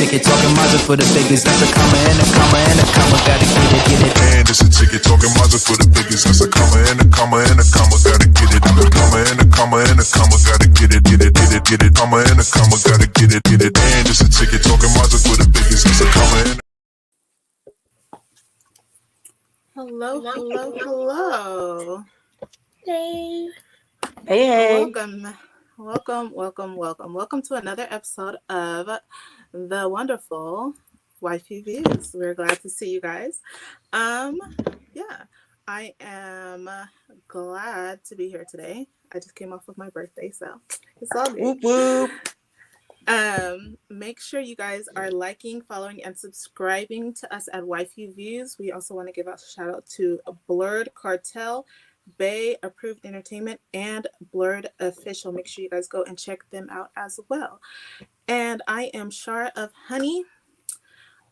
ticket, talking Mazda for the biggest. That's a comma and a comma and a comma. Gotta get it. And it's a ticket, talking Mazda for the biggest. That's a comma and a comma and a comma. Gotta get it. And a comma and a comma and a comma. Gotta get it. Comma and a comma. Gotta get it. And it's a ticket, talking Mazda for the biggest. That's a comma and Hello. Hey. Welcome to another episode of the wonderful Waifu Views. We're glad to see you guys. I am glad to be here today. I just came off of my birthday, so it's all good. Whoop, whoop. Make sure you guys are liking, following, and subscribing to us at Waifu Views. We also want to give a shout out to Blurred Cartel, Bay Approved Entertainment, and Blurred Official. Make sure you guys go and check them out as well. And I am Shar of Honey.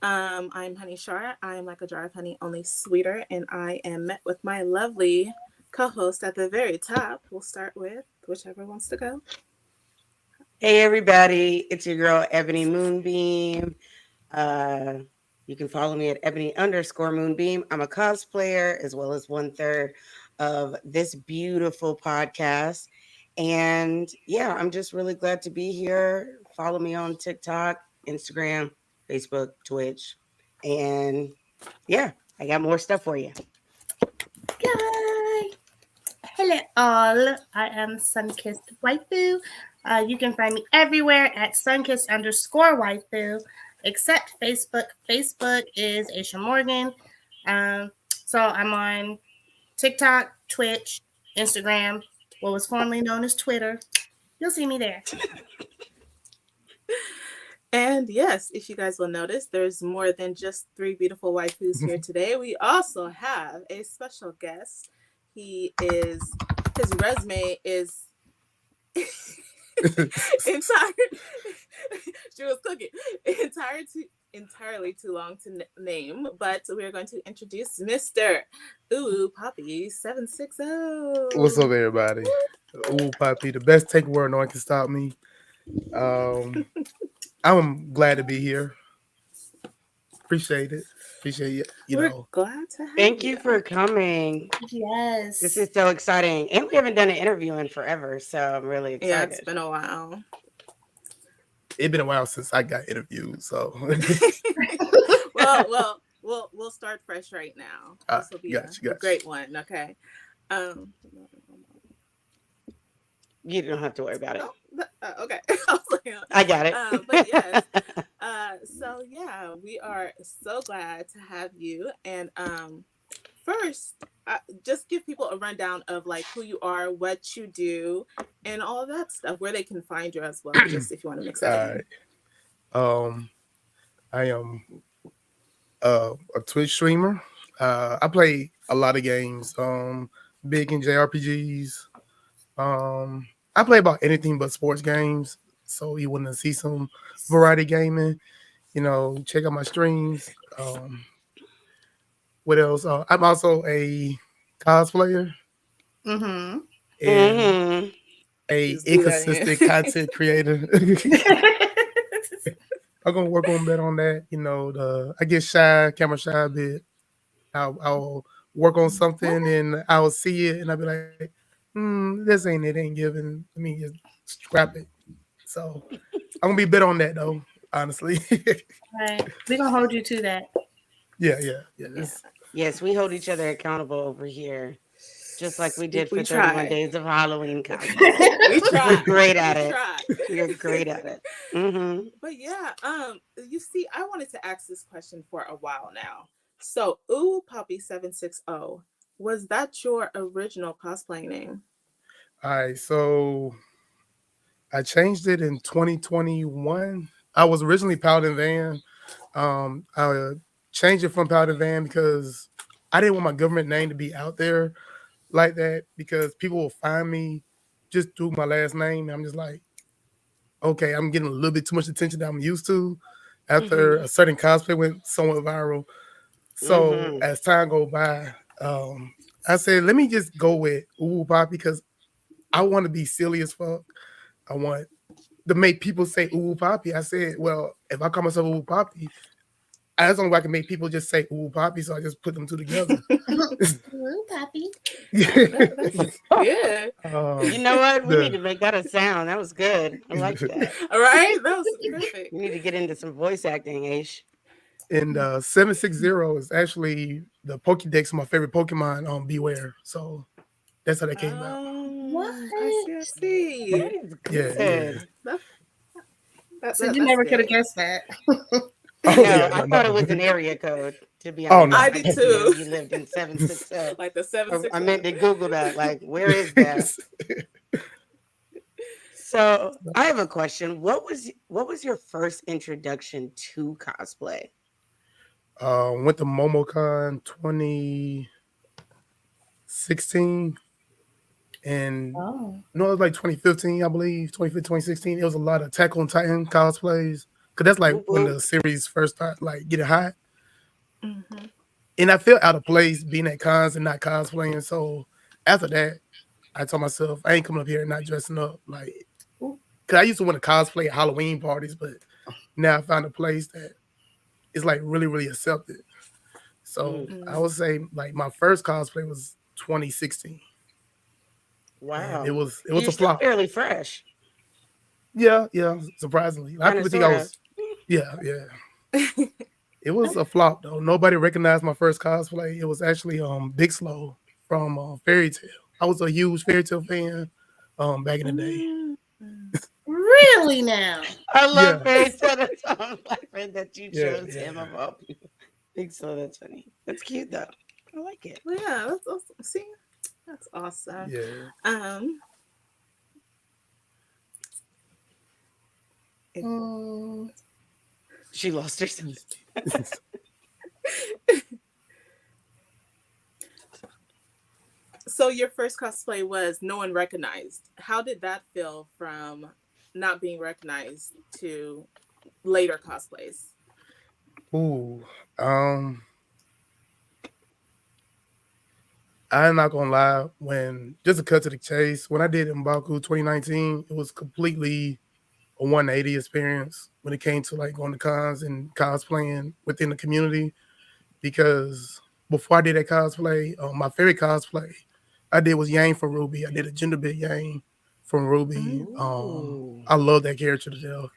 I'm Honey Shar. I am like a jar of honey, only sweeter. And I am met with my lovely co-host at the very top. We'll start with whichever wants to go. Hey everybody, it's your girl Ebony Moonbeam. You can follow me at Ebony_Moonbeam. I'm a cosplayer as well as 1/3 of this beautiful podcast. And yeah, I'm just really glad to be here. Follow me on TikTok, Instagram, Facebook, Twitch. And yeah, I got more stuff for you. Hi. Hello all. I am Sunkissed Waifu. You can find me everywhere at Sunkissed_Waifu, except Facebook. Facebook is Aisha Morgan. So I'm on TikTok, Twitch, Instagram, what was formerly known as Twitter. You'll see me there. And yes, if you guys will notice, there's more than just three beautiful waifus here today. We also have a special guest. His resume is she was cooking entirely too long to name, but we're going to introduce Mr. Uwupapi 760. What's up, everybody? Uwupapi, the best take word no one can stop me. I'm glad to be here. Appreciate it. We're glad to have Thank you for coming. Yes. This is so exciting. And we haven't done an interview in forever, so I'm really excited. Yeah, it's been a while. It's been a while since I got interviewed, so well, we'll start fresh right now. This will be a great one. Okay. You don't have to worry about it. Okay. I got it. But yes. So yeah, we are so glad to have you. And first, just give people a rundown of like who you are, what you do, and all that stuff, where they can find you as well. Just if you want to mix that in. I am a Twitch streamer. I play a lot of games. Big in JRPGs. I play about anything but sports games. So you want to see some variety gaming, check out my streams. What else? I'm also a cosplayer and a inconsistent content creator. I'm gonna work on better on that. I get camera shy a bit. I'll work on something and I'll see it and I'll be like, this ain't giving. Let me just scrap it. So I'm gonna be better on that though, honestly. Right. We're gonna hold you to that. Yeah. Yes, we hold each other accountable over here, just like we did for 31 days of Halloween. We tried. We're great at it. We're great at it. Mm-hmm. But yeah, you see, I wanted to ask this question for a while now. So, Uwupapi 760, was that your original cosplay name? All right, so I changed it in 2021. I was originally Paladin Van. I changed it from Paladin Van because I didn't want my government name to be out there like that because people will find me just through my last name. I'm just like, okay, I'm getting a little bit too much attention that I'm used to after a certain cosplay went somewhat viral. So as time goes by, I said, let me just go with Uwupapi because I want to be silly as fuck. I want to make people say Uwupapi. I said, well, if I call myself Uwupapi, that's the only way I can make people just say Uwupapi, so I just put them two together. Uwupapi. That's good. You know what? We need The to make that a sound. That was good. I like that. All right, that was perfect. You need to get into some voice acting, Aish. and 760 is actually the Pokédex of my favorite Pokemon on Beware. So that's how that came out. What? I see. That is Yeah, good. yeah. So you never could have guessed that. Oh No, yeah, I thought it was an area code, to be Oh, honest. no. I I did didn't know too. you lived in 760. Like the 760. I meant to Google that. Like, where is that? So I have a question. What was your first introduction to cosplay? Went to MomoCon 2016, and Oh. no, it was like 2015, I believe, 2015, 2016. It was a lot of Attack on Titan cosplays, because that's like Whoop, when whoop. the series first started like getting hot. Mm-hmm. And I felt out of place being at cons and not cosplaying. So after that, I told myself I ain't coming up here and not dressing up. Like, cause I used to want to cosplay at Halloween parties, but now I found a place that is like really, really accepted. So I would say like my first cosplay was 2016, and Wow. it was You're a still flop. fairly fresh. Yeah, yeah. Surprisingly, a lot of Kind of, people think I sort of. was. Yeah, yeah. It was a flop though. Nobody recognized my first cosplay. It was actually Big Slow from Fairy Tale. I was a huge Fairy Tale fan back in the day. Really now? I love Yeah, Fairy Tale. That's why I'm laughing that you yeah, chose him yeah. of all people. Think so. That's funny. That's cute though. I like it. Yeah, that's awesome. See, that's awesome. Yeah. Mm, She lost her sense. So your first cosplay was no one recognized. How did that feel from not being recognized to later cosplays? Ooh. I'm not gonna lie. When just to cut to the chase, when I did Mbaku 2019, it was completely a 180 experience when it came to like going to cons and cosplaying within the community. Because before I did that cosplay, my favorite cosplay I did was Yang from Ruby. I did a gender bit Yang from Ruby. Ooh. I love that character to death,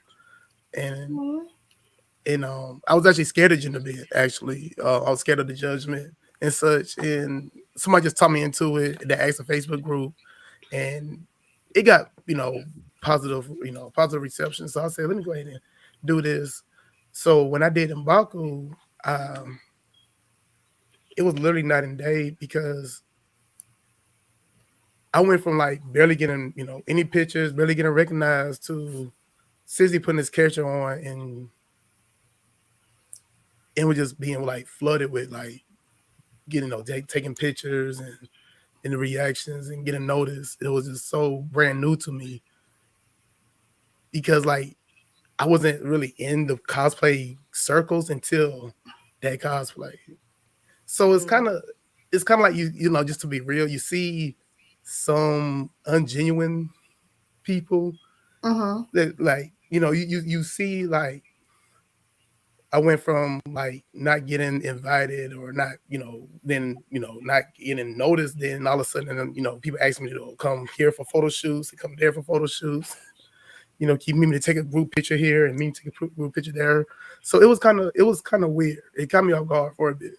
and mm, I was actually scared of gender bit. Actually, I was scared of the judgment and such. And somebody just taught me into it. That asked a Facebook group, and it got positive reception. So I said, let me go ahead and do this. So when I did Mbaku, um, it was literally night and day because I went from like barely getting, any pictures, barely getting recognized to Sizzy putting his character on and it was just being like flooded with like getting, taking pictures and the reactions and getting noticed. It was just so brand new to me because like I wasn't really in the cosplay circles until that cosplay. So it's kind of like just to be real, you see some ungenuine people that like you see like I went from like not getting invited or not then not getting noticed, then all of a sudden people ask me to come here for photo shoots and come there for photo shoots, keep me to take a group picture here and me to take a group picture there. So it was kind of weird. It caught me off guard for a bit.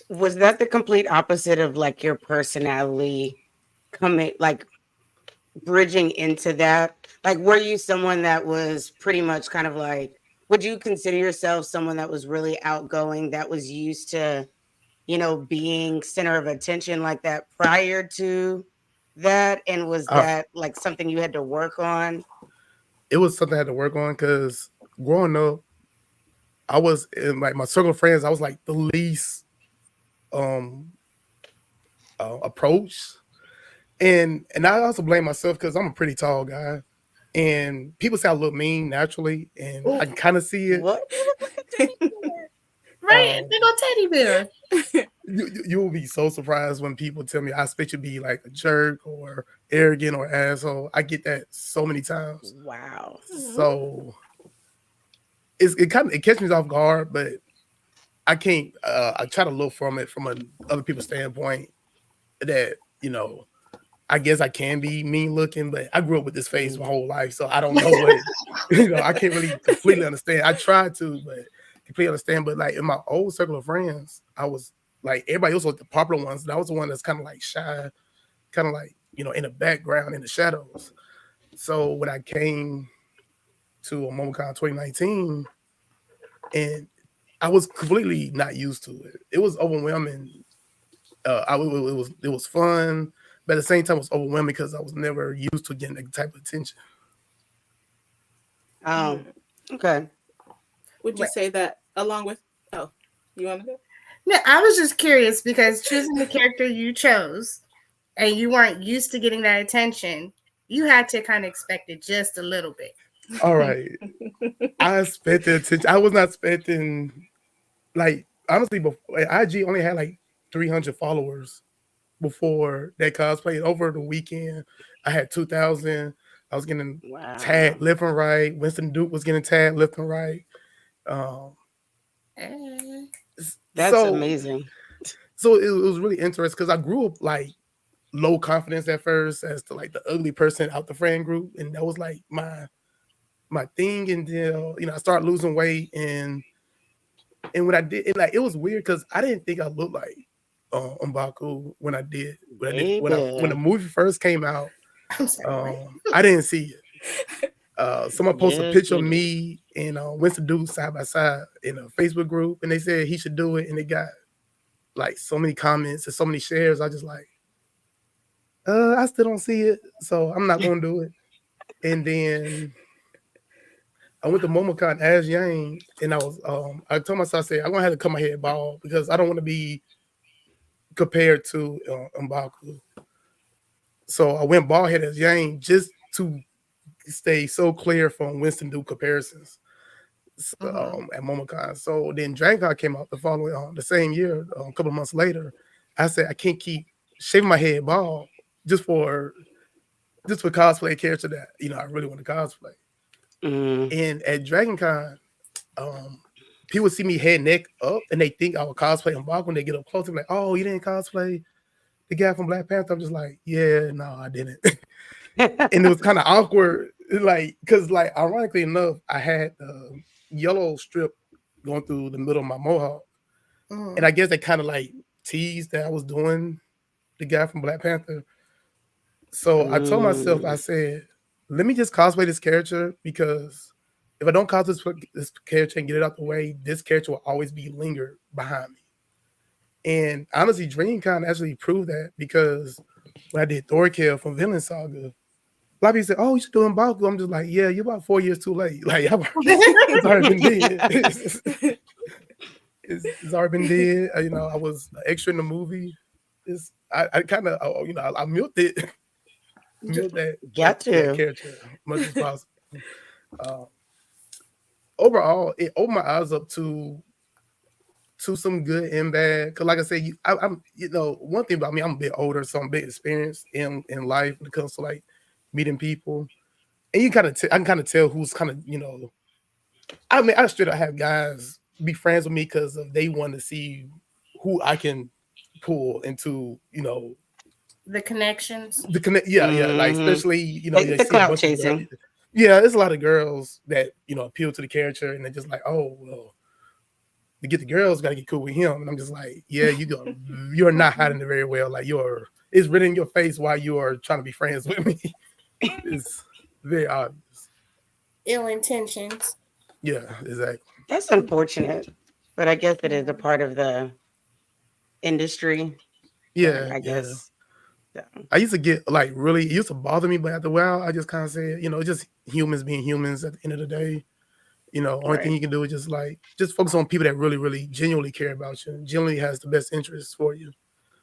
Was that the complete opposite of like your personality coming, like bridging into that? Like, were you someone that was pretty much kind of like, would you consider yourself someone that was really outgoing, that was used to, being center of attention like that prior to that? And was Uh, that like something you had to work on? it was something I had to work on because growing up, I was in like my circle of friends. I was like the least um approached, and I also blame myself because I'm a pretty tall guy, and people say I look mean naturally, and I can kind of see it. What? You look like a teddy bear. right, Um, big old teddy bear. you will be so surprised when people tell me I expect you to be like a jerk or arrogant or asshole. I get that so many times. Wow. So it catches me off guard, but I can't. I try to look from it from other people's standpoint that I guess I can be mean looking, but I grew up with this face my whole life, so I don't know what I can't really completely understand. I tried to, but completely understand. But like in my old circle of friends, I was like everybody else was the popular ones, and I was the one that's kind of like shy, kind of like in the background in the shadows. So when I came to a MomoCon 2019, and I was completely not used to it. It was overwhelming. It was fun, but at the same time, it was overwhelming because I was never used to getting that type of attention. Okay. Would you say that along with? Oh, you want to go? No, I was just curious because choosing the character you chose and you weren't used to getting that attention, you had to kind of expect it just a little bit. All right, I expected attention. I was not expecting like honestly. Before IG only had like 300 followers before that cosplay. Over the weekend, I had 2,000. I was getting tagged left and right. Winston Duke was getting tagged left and right. Um, That's amazing. So it was really interesting because I grew up like low confidence at first as to like the ugly person out the friend group, and that was like my thing until I started losing weight and when I did it was weird because I didn't think I looked like M'Baku when I did when the movie first came out. I'm sorry. I didn't see it. Someone posted a picture of me and Winston Duke side by side in a Facebook group, and they said he should do it, and it got like so many comments and so many shares. I just like, I still don't see it, so I'm not gonna do it. And then I went to MomoCon as Yang, and I told myself, I said, I'm gonna have to cut my head bald because I don't want to be compared to M'Baku. So I went bald head as Yang just to stay so clear from Winston Duke comparisons at MomoCon. So then Dragon Con came out the following the same year, a couple of months later. I said I can't keep shaving my head bald just for cosplay character that I really want to cosplay. And at Dragon Con, people see me head neck up and they think I would cosplay M'Baku when they get up close. I'm like, oh, you didn't cosplay the guy from Black Panther? I'm just like, yeah, no, I didn't. And it was kind of awkward, like, because like ironically enough, I had the yellow strip going through the middle of my mohawk. And I guess they kind of like teased that I was doing the guy from Black Panther. So I told myself, I said, let me just cosplay this character because if I don't cosplay this character and get it out the way, this character will always be lingered behind me. And honestly, DreamCon actually proved that because when I did Thorkill from Villain Saga, a lot of people said, "Oh, you should do M'Baku." I'm just like, "Yeah, you're about 4 years too late. Like, it's already been dead. It's already been dead. I was an extra in the movie. I kind of, I milked it, milked that character as much as possible. Overall, it opened my eyes up to some good and bad. Because, like I said, I'm one thing about me, I'm a bit older, so I'm a bit experienced in life when it comes to like meeting people, and I can kind of tell who's kind of I mean, I straight up have guys be friends with me because they want to see who I can pull into the connections. Yeah, like especially like the clout chasing. Yeah, there's a lot of girls that appeal to the character, and they're just like, oh well, to get the girls, got to get cool with him. And I'm just like, yeah, you're not hiding it very well. Like it's written in your face why you are trying to be friends with me. It's very obvious. Ill intentions. Yeah, exactly. That's unfortunate, but I guess it is a part of the industry. Yeah, I guess. Yeah. I used to get like it used to bother me, but after a while, I just kind of said, just humans being humans at the end of the day. Only thing you can do is just focus on people that really, really genuinely care about you and genuinely has the best interests for you.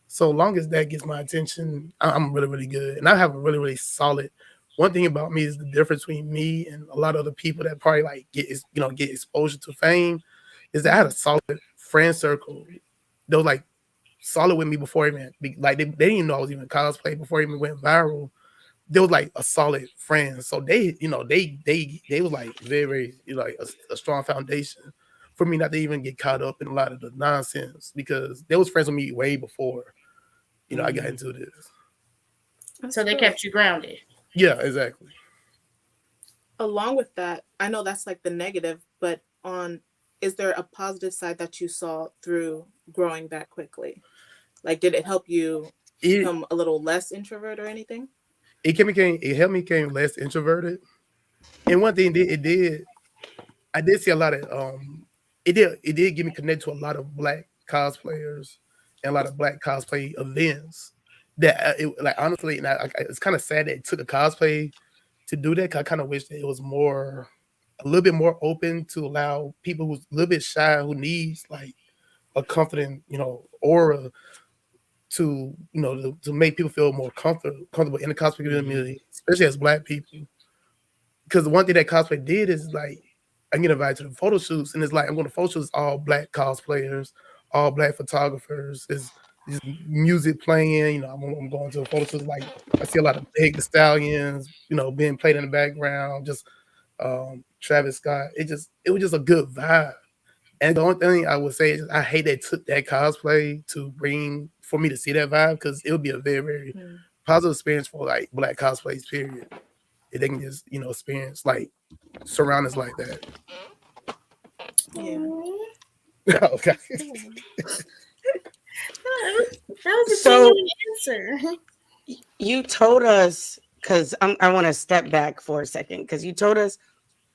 So long as that gets my attention, I'm really, really good. And I have a really, really solid. One thing about me is the difference between me and a lot of other people that probably like get exposure to fame is that I had a solid friend circle. They were like solid with me before even like they didn't even know I was even cosplay before it even went viral. they was like a solid friend. So they, they was like very, very, like a strong foundation for me not to even get caught up in a lot of the nonsense because they was friends with me way before, I got into this. That's So they dope. kept you grounded. Yeah, exactly. Along with that, I know that's like the negative, but is there a positive side that you saw through growing that quickly? Like, did it help you It become a little less introvert or anything? it helped me become less introverted. And one thing it did, I did see a lot of it did get me connected to a lot of black cosplayers and a lot of black cosplay events. That like honestly, and it's kind of sad that it took a cosplay to do that. 'Cause I kind of wish that it was a little bit more open to allow people who's a little bit shy, who needs like a confident, aura to make people feel more comfortable in the cosplay community, especially as black people. Because the one thing that cosplay did is like I get invited to the photo shoots, and it's like I'm going to photo shoots all black cosplayers, all black photographers. Is music playing? I'm going to the photo shoots. Like I see a lot of Big the Stallions, being played in the background. Just Travis Scott. It was just a good vibe. And the only thing I would say is I hate they took that cosplay to bring for me to see that vibe because it would be a very, very Mm. positive experience for like black cosplays, period. If they can just, experience like surroundings like that. Yeah. Okay. That was a So genuine answer. you told us, because I want to step back for a second, because you told us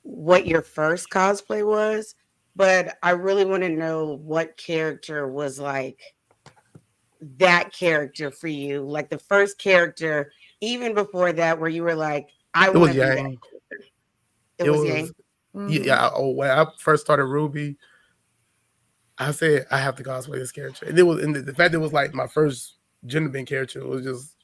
what your first cosplay was, but I really want to know what character was like that character for you, like the first character, even before that, where you were like, I It want was to be that Yang. character. It It was was Yang. yeah. Mhm. When I first started Ruby, I said I have to cosplay this character. And it was and the fact that it was like my first gender bent character was just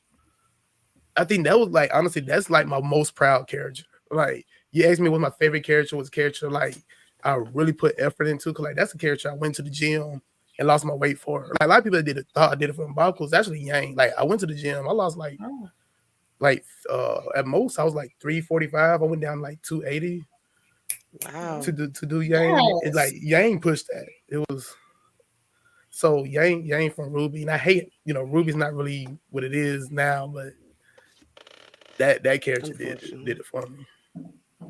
I think that was like honestly that's like my most proud character. Like you asked me what my favorite character was, character like I really put effort into because like that's a character I went to the gym and lost my weight for. Like a lot of people that thought I did it for Mbako was actually Yang. Like I went to the gym, I lost Oh. like at most I was like 345. I went down like 280 Wow. to do Yang. And like Yes. Yang pushed that. It was so Yang from Ruby. And I hate, Ruby's not really what it is now, but that character did Unfortunately. it for me.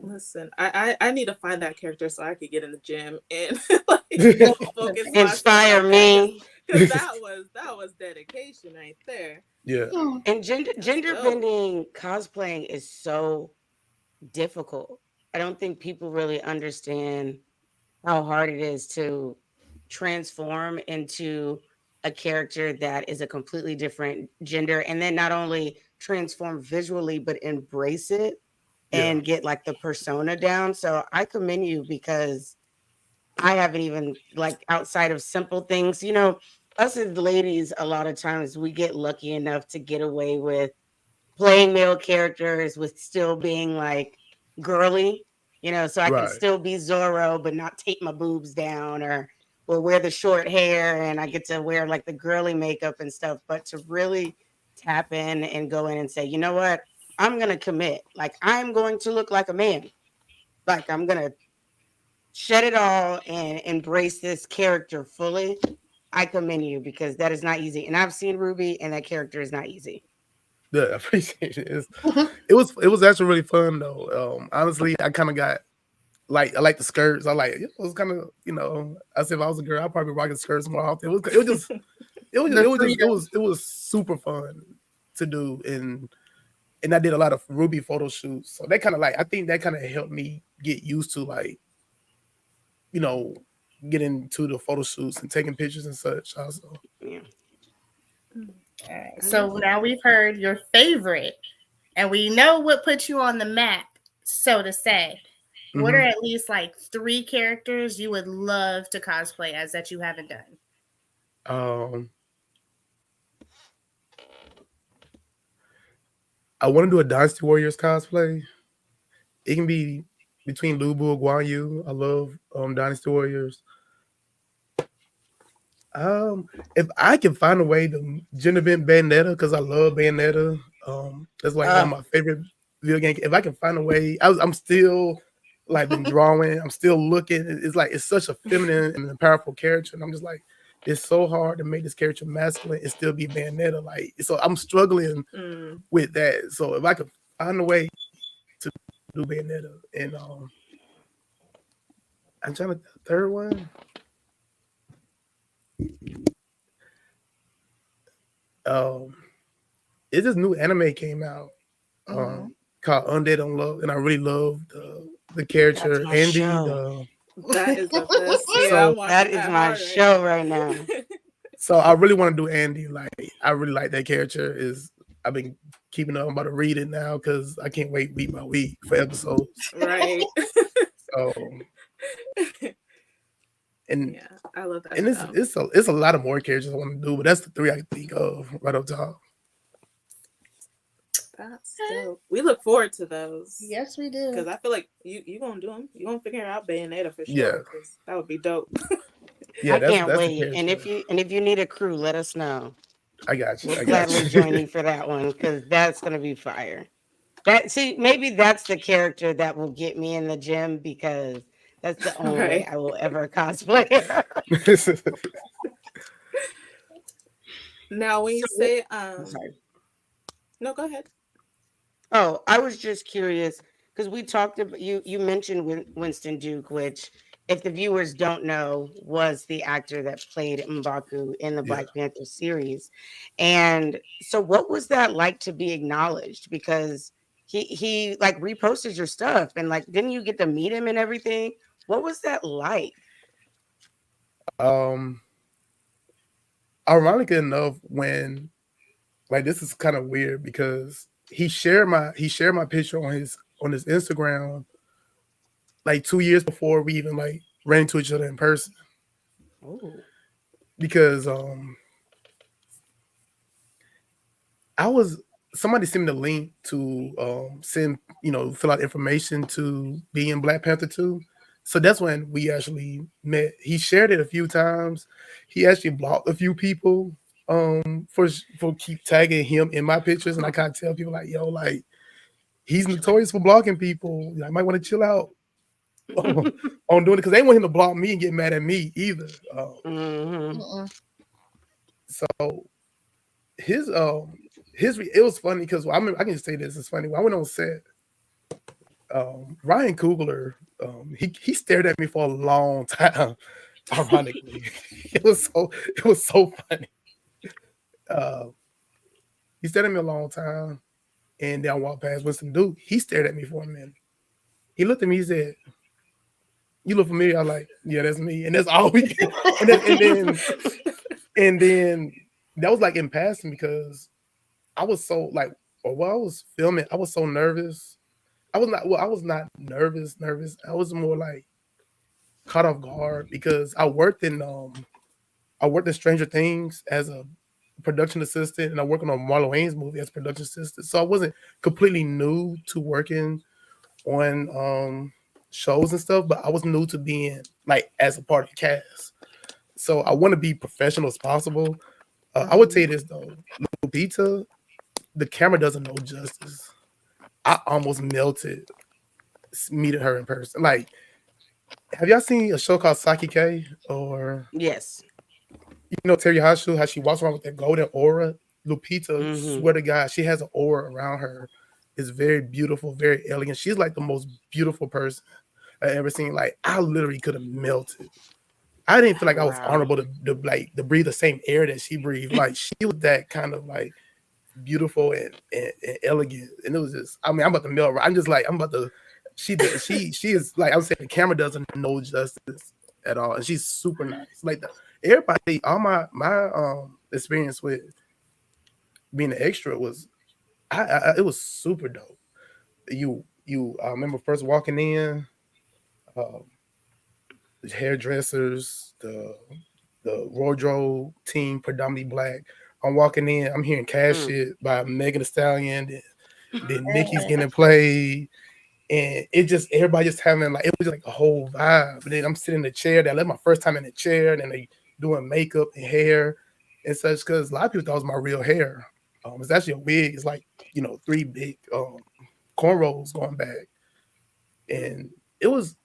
Listen, I need to find that character so I could get in the gym and like focus myself Inspire on that me. because that was dedication right there. Yeah. Hmm. And That's gender dope. bending cosplaying is so difficult. I don't think people really understand how hard it is to transform into a character that is a completely different gender, and then not only transform visually but embrace it Yeah. and get like the persona down. So I commend you because I haven't even, like, outside of simple things, us as ladies, a lot of times we get lucky enough to get away with playing male characters with still being like girly, so I can Right. still be Zorro but not tape my boobs down, or wear the short hair and I get to wear like the girly makeup and stuff. But to really tap in and go in and say, you know what, I'm gonna commit. Like I'm going to look like a man. Like I'm gonna shed it all and embrace this character fully. I commend you because that is not easy. And I've seen Ruby and that character is not easy. Yeah, I appreciate it. It was actually really fun though. Honestly, I kind of got like I like the skirts. It was kind of I said if I was a girl, I'd probably be rocking skirts more often. The freedom. It was super fun to do and I did a lot of Ruby photo shoots. So that kind of like I think that kind of helped me get used to like you know getting to the photo shoots and taking pictures and such. Also, Yeah. All right. I love So that. now we've heard your favorite, and we know what put you on the map, so to say. What are hmm at least like 3 characters you would love to cosplay as that you haven't done? um, I want to do a Dynasty Warriors cosplay. It can be between Lubu or Guan Yu. I love Dynasty Warriors. If I can find a way to gender bend Bayonetta, because I love Bayonetta. That's like one of my favorite video games. If I can find a way, I'm still like been drawing. I'm still looking. It's like it's such a feminine and powerful character, and I'm just like, it's so hard to make this character masculine and still be Bayonetta. Like, so I'm struggling with that. So if I could find a way to do Bayonetta, and I'm trying to the third one. It's this new anime came out called Undead Unloved, and I really loved the character Andy. That is the best. Yeah, So I'm watching That is my show right now. So I really want to do Andy. Like I really like that character. I've been keeping up. I'm about to read it now because I can't wait week by week for episodes. Right. So and yeah, I love that. And it's a lot of more characters I want to do, but that's the three I can think of right up top. That's dope. We look forward to those. Yes, we do. Because I feel like you gonna do them. You gonna figure out Bayonetta for sure. Yeah. That would be dope. I can't wait. And if you need a crew, let us know. I got you. We'll gladly join you for that one because that's gonna be fire. Maybe that's the character that will get me in the gym because that's the only way I will ever cosplay. Now, when you say no, go ahead. Oh, I was just curious because we talked about you mentioned Winston Duke, which, if the viewers don't know, was the actor that played M'Baku in the Black Panther series. And so what was that like to be acknowledged? Because he like reposted your stuff and like, didn't you get to meet him and everything? What was that like? Ironically enough, when like this is kind of weird because he shared my picture on his Instagram like 2 years before we even like ran into each other in person. Oh. Because somebody sent me the link to fill out information to be in Black Panther 2. So that's when we actually met. He shared it a few times. He actually blocked a few people for keep tagging him in my pictures, and I kind of tell people like, yo, like he's notorious for blocking people. I might want to chill out on doing it because they want him to block me and get mad at me either. So it was funny because I can just say this. It's funny. When I went on set, Ryan Coogler, he stared at me for a long time. Ironically, it was so funny. He stared at me a long time, and then I walked past Winston Duke. He stared at me for a minute. He looked at me. He said, "You look familiar." I was like, "Yeah, that's me," and that's all we get. And then that was like in passing because I was so like, while I was filming, I was so nervous. I was not nervous. I was more like caught off guard because I worked in Stranger Things as a production assistant, and I worked on a Marlon Wayans movie as a production assistant. So I wasn't completely new to working on shows and stuff, but I was new to being like as a part of the cast. So I want to be professional as possible. I would tell you this though, Lupita, the camera doesn't know justice. I almost melted meeting her in person. Like, have y'all seen a show called Saki K? Or yes, Terry Hashu, how she walks around with that golden aura? Lupita, swear to God, she has an aura around her. It's very beautiful, very elegant. She's like the most beautiful person I ever seen. Like, I literally could have melted. I didn't feel like I was honorable to breathe the same air that she breathed. Like, she was that kind of like beautiful and elegant, and it was just. I mean, I'm about to melt. I'm just like I'm about to. She is like I'm saying. The camera doesn't know justice at all, and she's super nice. Like everybody, all my experience with being an extra was, it was super dope. I remember first walking in, the hairdressers, the wardrobe team, predominantly black. I'm walking in, I'm hearing Cash It by Megan Thee Stallion, then Nicki's getting played, and it just everybody just having like it was just like a whole vibe. And then I'm sitting in the chair. That was my first time in the chair, and then they doing makeup and hair and such because a lot of people thought it was my real hair. It's actually a wig. It's like three big cornrows going back, and it was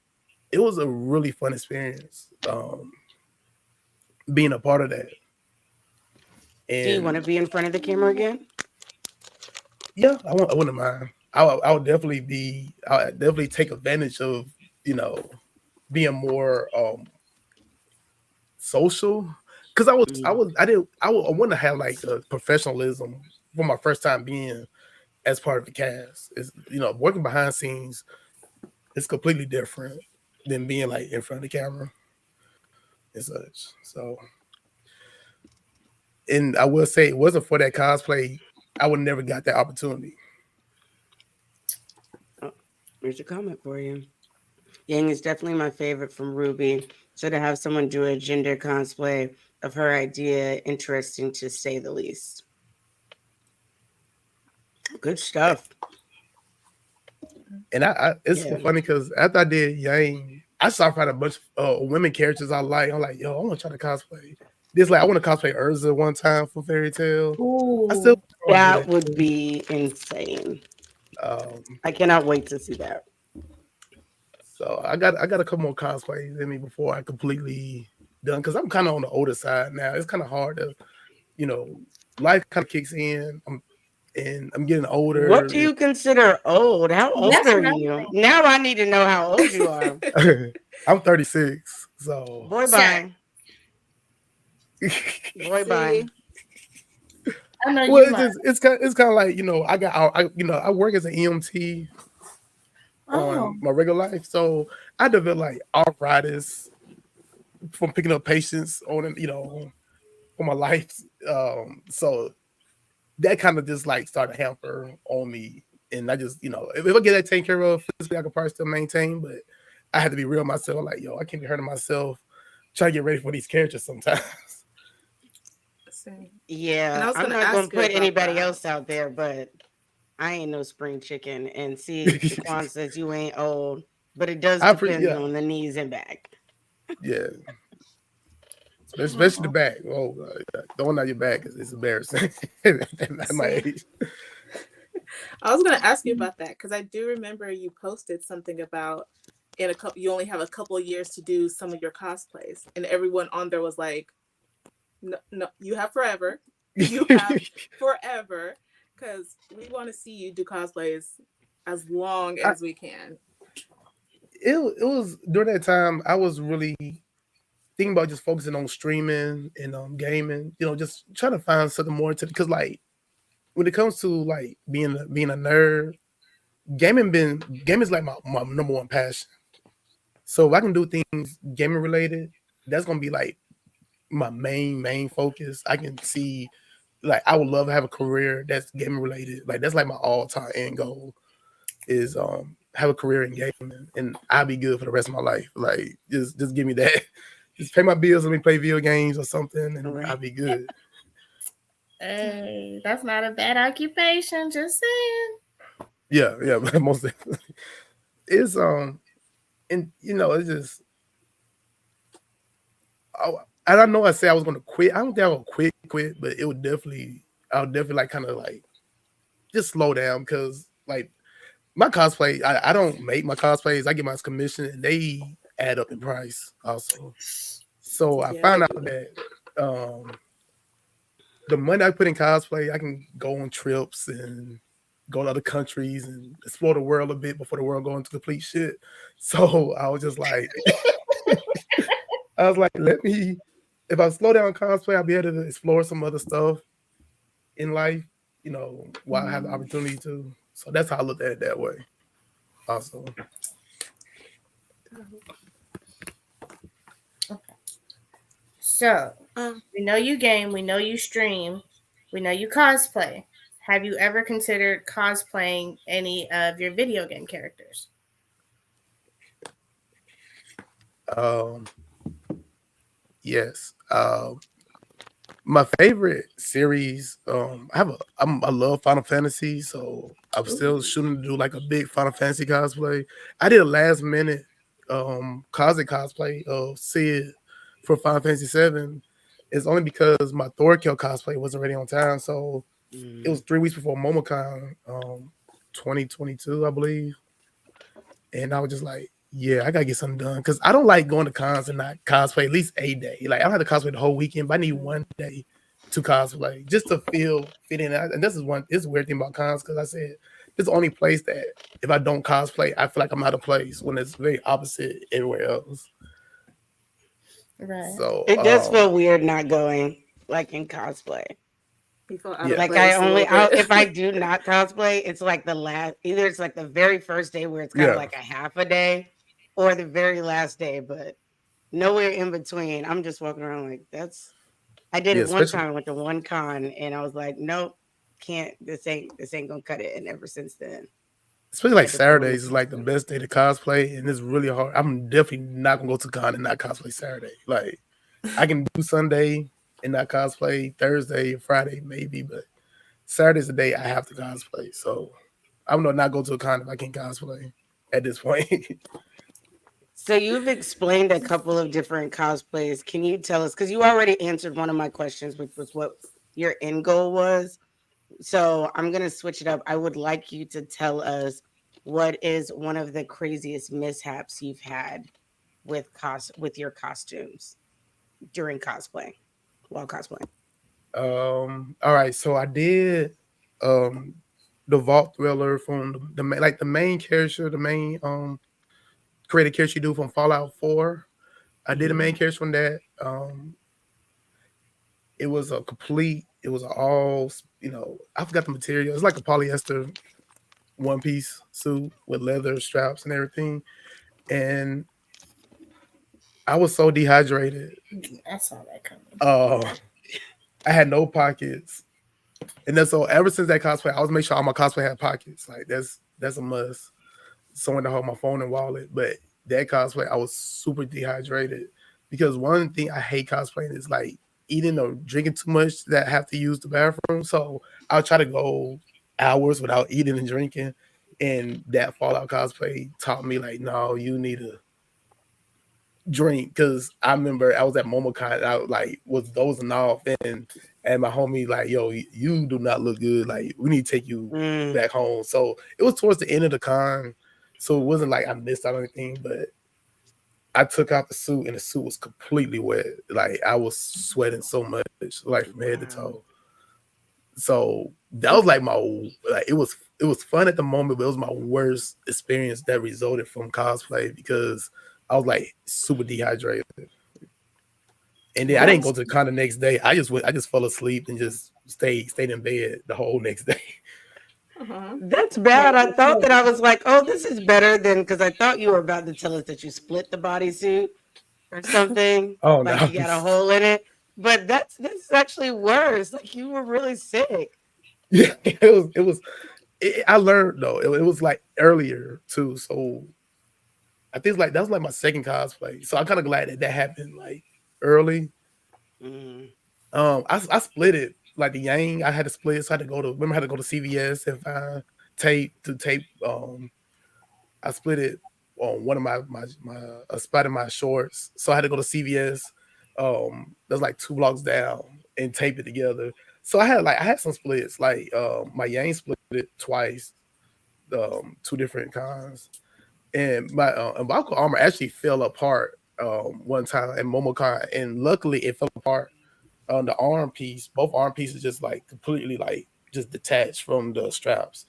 it was a really fun experience being a part of that. Do you want to And be in front of the camera again? yeah, I wouldn't mind. I would definitely be. I would definitely take advantage of you know being more social because Mm. I want to have like the professionalism for my first time being as part of the cast. Is working behind scenes is completely different than being like in front of the camera and such. So, and I will say, it wasn't for that cosplay, I would never got that opportunity. Oh, here's a comment for you. Yang is definitely my favorite from Ruby. So to have someone do a gender cosplay of her idea, interesting to say the least. Good stuff. And it's so Yeah. funny because after I did Yang, I started finding a bunch of women characters I like. I'm like, yo, I want to try to cosplay. This like I want to cosplay Urza one time for Fairy Tale. I still Ooh. want to do That that would too. be insane. Um, I cannot wait to see that. so I got a couple more cosplays in me before I completely done because I'm kind of on the older side now. It's kind of hard to, you know, life kind of kicks in. I'm getting What older. do you consider old? How old That's are what I'm you? saying. Now I need to know how old you are. I'm 36, so Boy, Sir, bye. Boy, bye. See, I know well, you lying. it's kind of like I work as an EMT Oh, on my regular life, so I develop like arthritis from picking up patients on for my life. So that kind of just like started to hamper on me, and I just if I get that taken care of physically, I can probably still maintain, but I had to be real myself. Like I can't be hurting myself trying to get ready for these characters sometimes. see. And Yeah, I was I'm gonna not gonna ask you put about anybody that. else out there, but I ain't no spring chicken. And see, Shaquan says you ain't old, but it does depend Yeah, on the knees and back. yeah, especially the oh, back. Oh, throwing out your back is embarrassing at my See, age. I was gonna ask you about that because I do remember you posted something about in a couple. You only have a couple of years to do some of your cosplays, and everyone on there was like, "No, no, you have forever. You have forever, because we want to see you do cosplays as long I, as we can." it was during that time I was really thinking about just focusing on streaming and gaming. Just trying to find something more to because like when it comes to like being a nerd, gaming is like my number one passion. So if I can do things gaming related, that's gonna be like my main focus. I can see like I would love to have a career that's gaming related. Like that's like my all time end goal is have a career in gaming and I'll be good for the rest of my life. Like just give me that. Just pay my bills, let me play video games or something, and I'll Right. be good. hey, that's not a bad occupation. Just saying. Yeah, yeah, most definitely. It's and it's just I, and I know I said I was gonna quit. I don't think I will quit, but I would definitely like kind of like just slow down because like my cosplay, I don't make my cosplays. I get my commission and they add up in price also. So I Yeah, they found out do. that the money I put in cosplay, I can go on trips and go to other countries and explore the world a bit before the world go into complete shit. So I was just like, let me, if I slow down cosplay, I'll be able to explore some other stuff in life, while I have the opportunity to. So that's how I looked at it that way. Also, Okay. So Um, we know you game. We know you stream. We know you cosplay. Have you ever considered cosplaying any of your video game characters? um, yes. My favorite series, I love Final Fantasy, so I'm still Ooh. shooting to do like a big Final Fantasy cosplay. I did a last minute cosplay of Sid for Final Fantasy 7. It's only because my Thorkill cosplay wasn't ready on time. So It was 3 weeks before MomoCon, 2022, I believe. And I was just like, yeah, I gotta get something done because I don't like going to cons and not cosplay at least a day. Like I don't have to cosplay the whole weekend, but I need one day to cosplay just to feel fit in. And this is a weird thing about cons because I said this is the only place that if I don't cosplay, I feel like I'm out of place when it's very opposite everywhere else. Right. So It does feel weird not going like in cosplay. You feel out of yeah, Like I place a only little bit. if I do not cosplay, it's like the last either it's like the very first day where it's kind of yeah, like a half a day or the very last day, but nowhere in between. I'm just walking around like that's I did yeah, it one especially time, I went to one con and I was like, nope, can't this ain't gonna cut it. And ever since then, I like had to throw in the Saturdays is like the cosplay. best day to cosplay, and it's really hard. I'm definitely not gonna go to con and not cosplay Saturday. Like I can do Sunday and not cosplay Thursday, Friday maybe, but Saturday's the day I have to cosplay. So I'm gonna not go to a con if I can't cosplay at this point. So you've explained a couple of different cosplays. Can you tell us because you already answered one of my questions, which was what your end goal was. So I'm gonna switch it up. I would like you to tell us what is one of the craziest mishaps you've had with your costumes during cosplay while cosplaying. All right, so I did um the Vault Thriller from the main character, the main creative character you do from Fallout 4. I did the Mhm. main character from that. It was a complete, it was all, I forgot the material. It's like a polyester one piece suit with leather straps and everything. And I was so dehydrated. I saw that coming. I had no pockets. And then so ever since that cosplay, I always make sure all my cosplay had pockets. Like that's a must. Someone to hold my phone and wallet. But that cosplay, I was super dehydrated because one thing I hate cosplaying is like eating or drinking too much that I have to use the bathroom. So I'll try to go hours without eating and drinking. And that Fallout cosplay taught me like, no, you need to drink because I remember I was at MomoCon and I was dozing off and my homie like, yo, you do not look good. Like we need to take you Mm. back home. So it was towards the end of the con. So it wasn't like I missed out on anything, but I took out the suit and the suit was completely wet. Like I was sweating so much, like from head to Wow. toe. So that was like it was fun at the moment, but it was my worst experience that resulted from cosplay because I was like super dehydrated. And then I didn't That's go to the con the next day. I just fell asleep and just stayed in bed the whole next day. Uh-huh. that's bad. I thought that I was like, oh, this is better than because I thought you were about to tell us that you split the bodysuit or something, Oh like no. you got a hole in it. But that's actually worse. Like you were really sick. Yeah, I learned though. It was like earlier too. So I think that was like my second cosplay. So I'm kind of glad that happened like early. Mm. I split it like the Yang. I had to split, so I had to go to remember I had to go to CVS and find tape to tape. I split it on one of my a spot in my shorts, so I had to go to CVS. That's like 2 blocks down and tape it together. So I had some splits. Like my Yang split it twice, 2 different kinds, and my umbilical armor actually fell apart one time at MomoCon, and luckily it fell apart on the arm piece. Both arm pieces just like completely like just detached from the straps,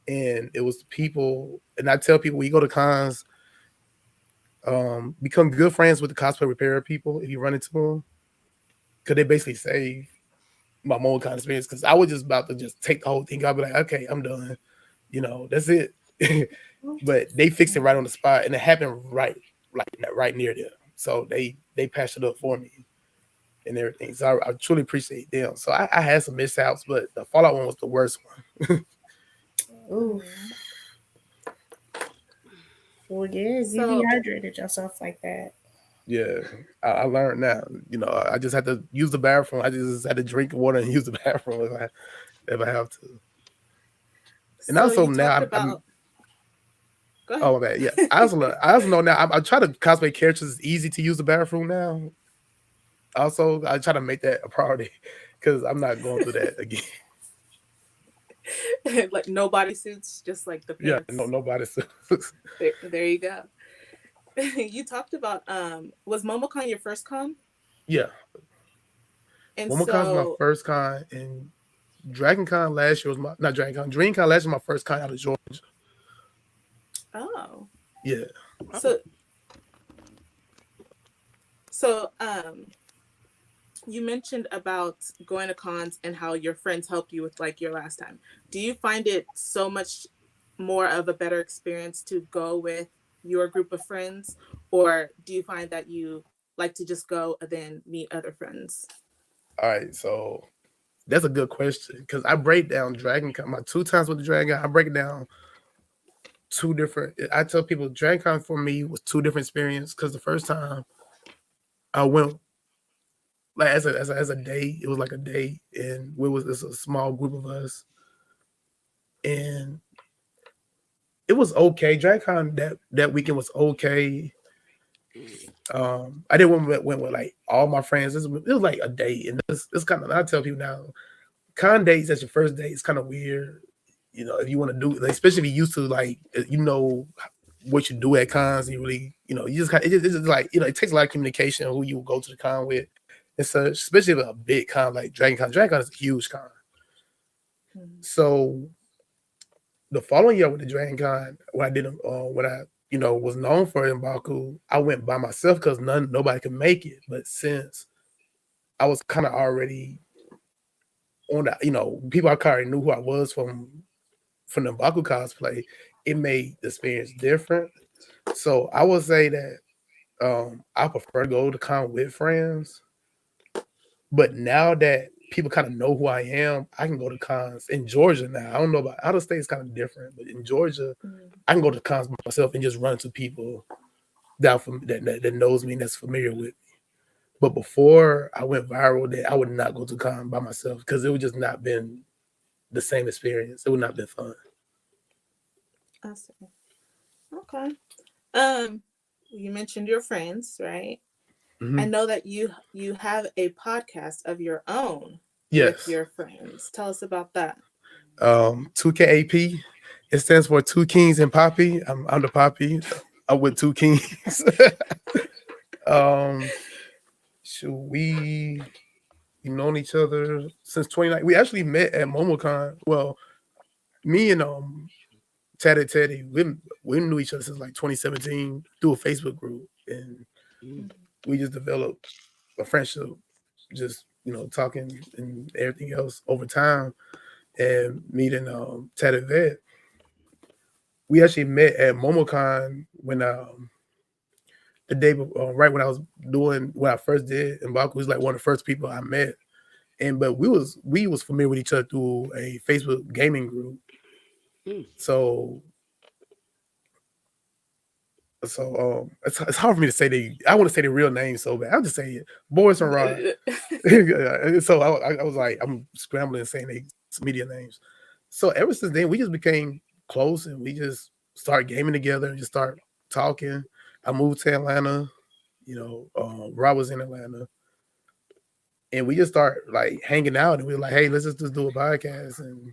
and it was people. And I tell people when you go to cons, become good friends with the cosplay repair people if you run into them, because they basically save my MomoCon experience. Because I was just about to just take the whole thing. I'd be like, okay, I'm done. That's it. But they fixed it right on the spot, and it happened right near them. So they patched it up for me and everything. So I truly appreciate them. So I had some mishaps, but the Fallout one was the worst one. Ooh. Mhm. Well, yeah, you So dehydrated yourself like that. Yeah, I learned now. I just had to use the bathroom. I just had to drink water and use the bathroom if I have to. And so also you now talked I'm about go ahead. oh man, yeah. I also know now I try to cosplay characters. It's easy to use the bathroom now. Also, I try to make that a priority because I'm not going through that again. Like no bodysuits, just like the Yeah, pants. nobody. There you go. You talked about was MomoCon your first con? Yeah, And MomoCon's my so first con, and Dragon Con last year was my not Dragon Con. Dream Con last year was my first con out of Georgia. oh. Yeah. So so you mentioned about going to cons and how your friends helped you with like your last time. Do you find it so much more of a better experience to go with your group of friends, or do you find that you like to just go and then meet other friends? All right, so that's a good question because I break down Dragon Con. My 2 times with the Dragon Con, I break it down two different. I tell people Dragon Con for me was two different experiences because the first time I went like as a date, it was like a date, and we was it's a small group of us, and it was okay. Dragon Con that weekend was okay. I didn't went with like all my friends. It was like a date, and it's kind of I tell people now, con dates as your first date is kind of weird. You know, if you want to do, like, especially if you used to like, what you do at cons, you really, you just it's just like it takes a lot of communication who you go to the con with, and so especially with a big con like Dragon Con. Dragon Con is a huge con. Mm-hmm. So the following year with the Dragon Con, when I was known for in Baku, I went by myself because nobody could make it. But since I was kind of already on the, people I already knew who I was from the Baku cosplay, it made the experience different. So I would say that I prefer to go to con with friends. But now that people kind of know who I am, I can go to cons in Georgia now. I don't know about out of state; it's kind of different, but in Georgia, I can go to cons myself and just run into people that knows me and that's familiar with me. But before I went viral, that I would not go to con by myself because it would just not been the same experience. It would not been fun. I see. Okay. You mentioned your friends, right? I Mm-hmm. know that you have a podcast of your own with Yes. your friends. Tell us about that. 2KAP. It stands for Two Kings and Poppy. I'm the Poppy. I'm with two kings. um, should we known each other since 29. We actually met at MomoCon. Well, me and Teddy, we knew each other since like 2017 through a Facebook group, and we just developed a friendship, just talking and everything else over time. And meeting Teddy Vet, we actually met at MomoCon when the day before, right when I was doing what I first did, and Baku was like one of the first people I met. And but we was familiar with each other through a Facebook gaming group. So it's hard for me to say I want to say the real name so bad. I'll just say it. Boris and Rod. So I was like, I'm scrambling saying they media names. So ever since then, we just became close and we just started gaming together and just start talking. I moved to Atlanta. Rob was in Atlanta, and we just start like hanging out. And we were like, hey, let's just do a podcast, and